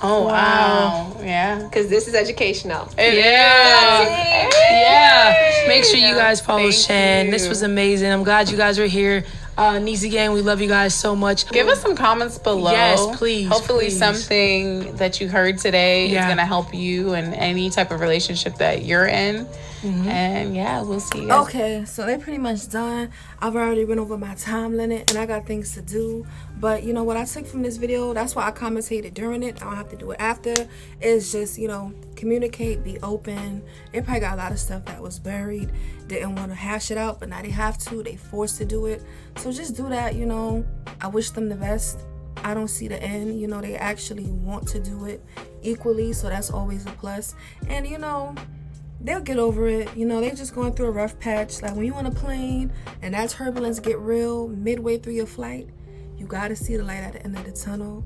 Oh, wow. Yeah. Because this is educational. Yeah. Make sure you guys follow Shan. This was amazing. I'm glad you guys were here. Neezy Gang, we love you guys so much. Give us some comments below. Yes, please. Hopefully something that you heard today is going to help you in any type of relationship that you're in. And we'll see you guys. Okay, so they're pretty much done. I've already went over my time limit and I got things to do. But you know what I took from this video, that's why I commentated during it. I don't have to do it after. It's just, communicate, be open. They probably got a lot of stuff that was buried. Didn't want to hash it out, but now they have to. They forced to do it. So just do that, I wish them the best. I don't see the end. They actually want to do it equally. So that's always a plus. And, they'll get over it. They're just going through a rough patch. Like when you on a plane and that turbulence get real midway through your flight, you got to see the light at the end of the tunnel.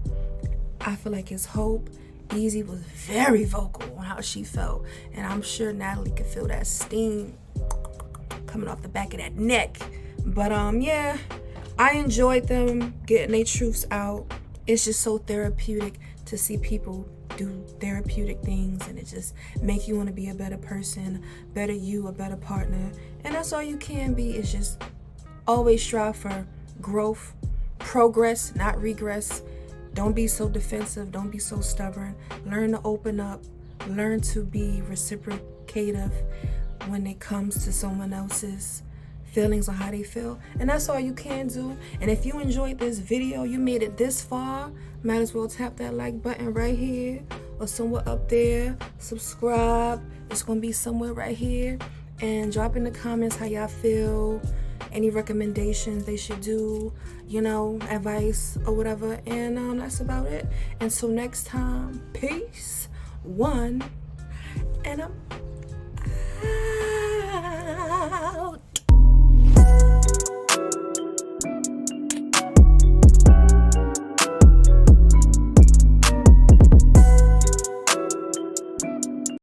I feel like it's hope. Ezee was very vocal on how she felt. And I'm sure Natalie could feel that steam coming off the back of that neck. But I enjoyed them getting their truths out. It's just so therapeutic to see people do therapeutic things, and it just make you want to be a better person, better you, a better partner. And that's all you can be. Is just always strive for growth, progress, not regress. Don't be so defensive. Don't be so stubborn. Learn to open up. Learn to be reciprocative when it comes to someone else's feelings on how they feel. And that's all you can do. And if you enjoyed this video, you made it this far, might as well tap that like button right here or somewhere up there. Subscribe. It's going to be somewhere right here. And drop in the comments how y'all feel, any recommendations they should do, advice or whatever. And that's about it. Until next time, peace. And I'm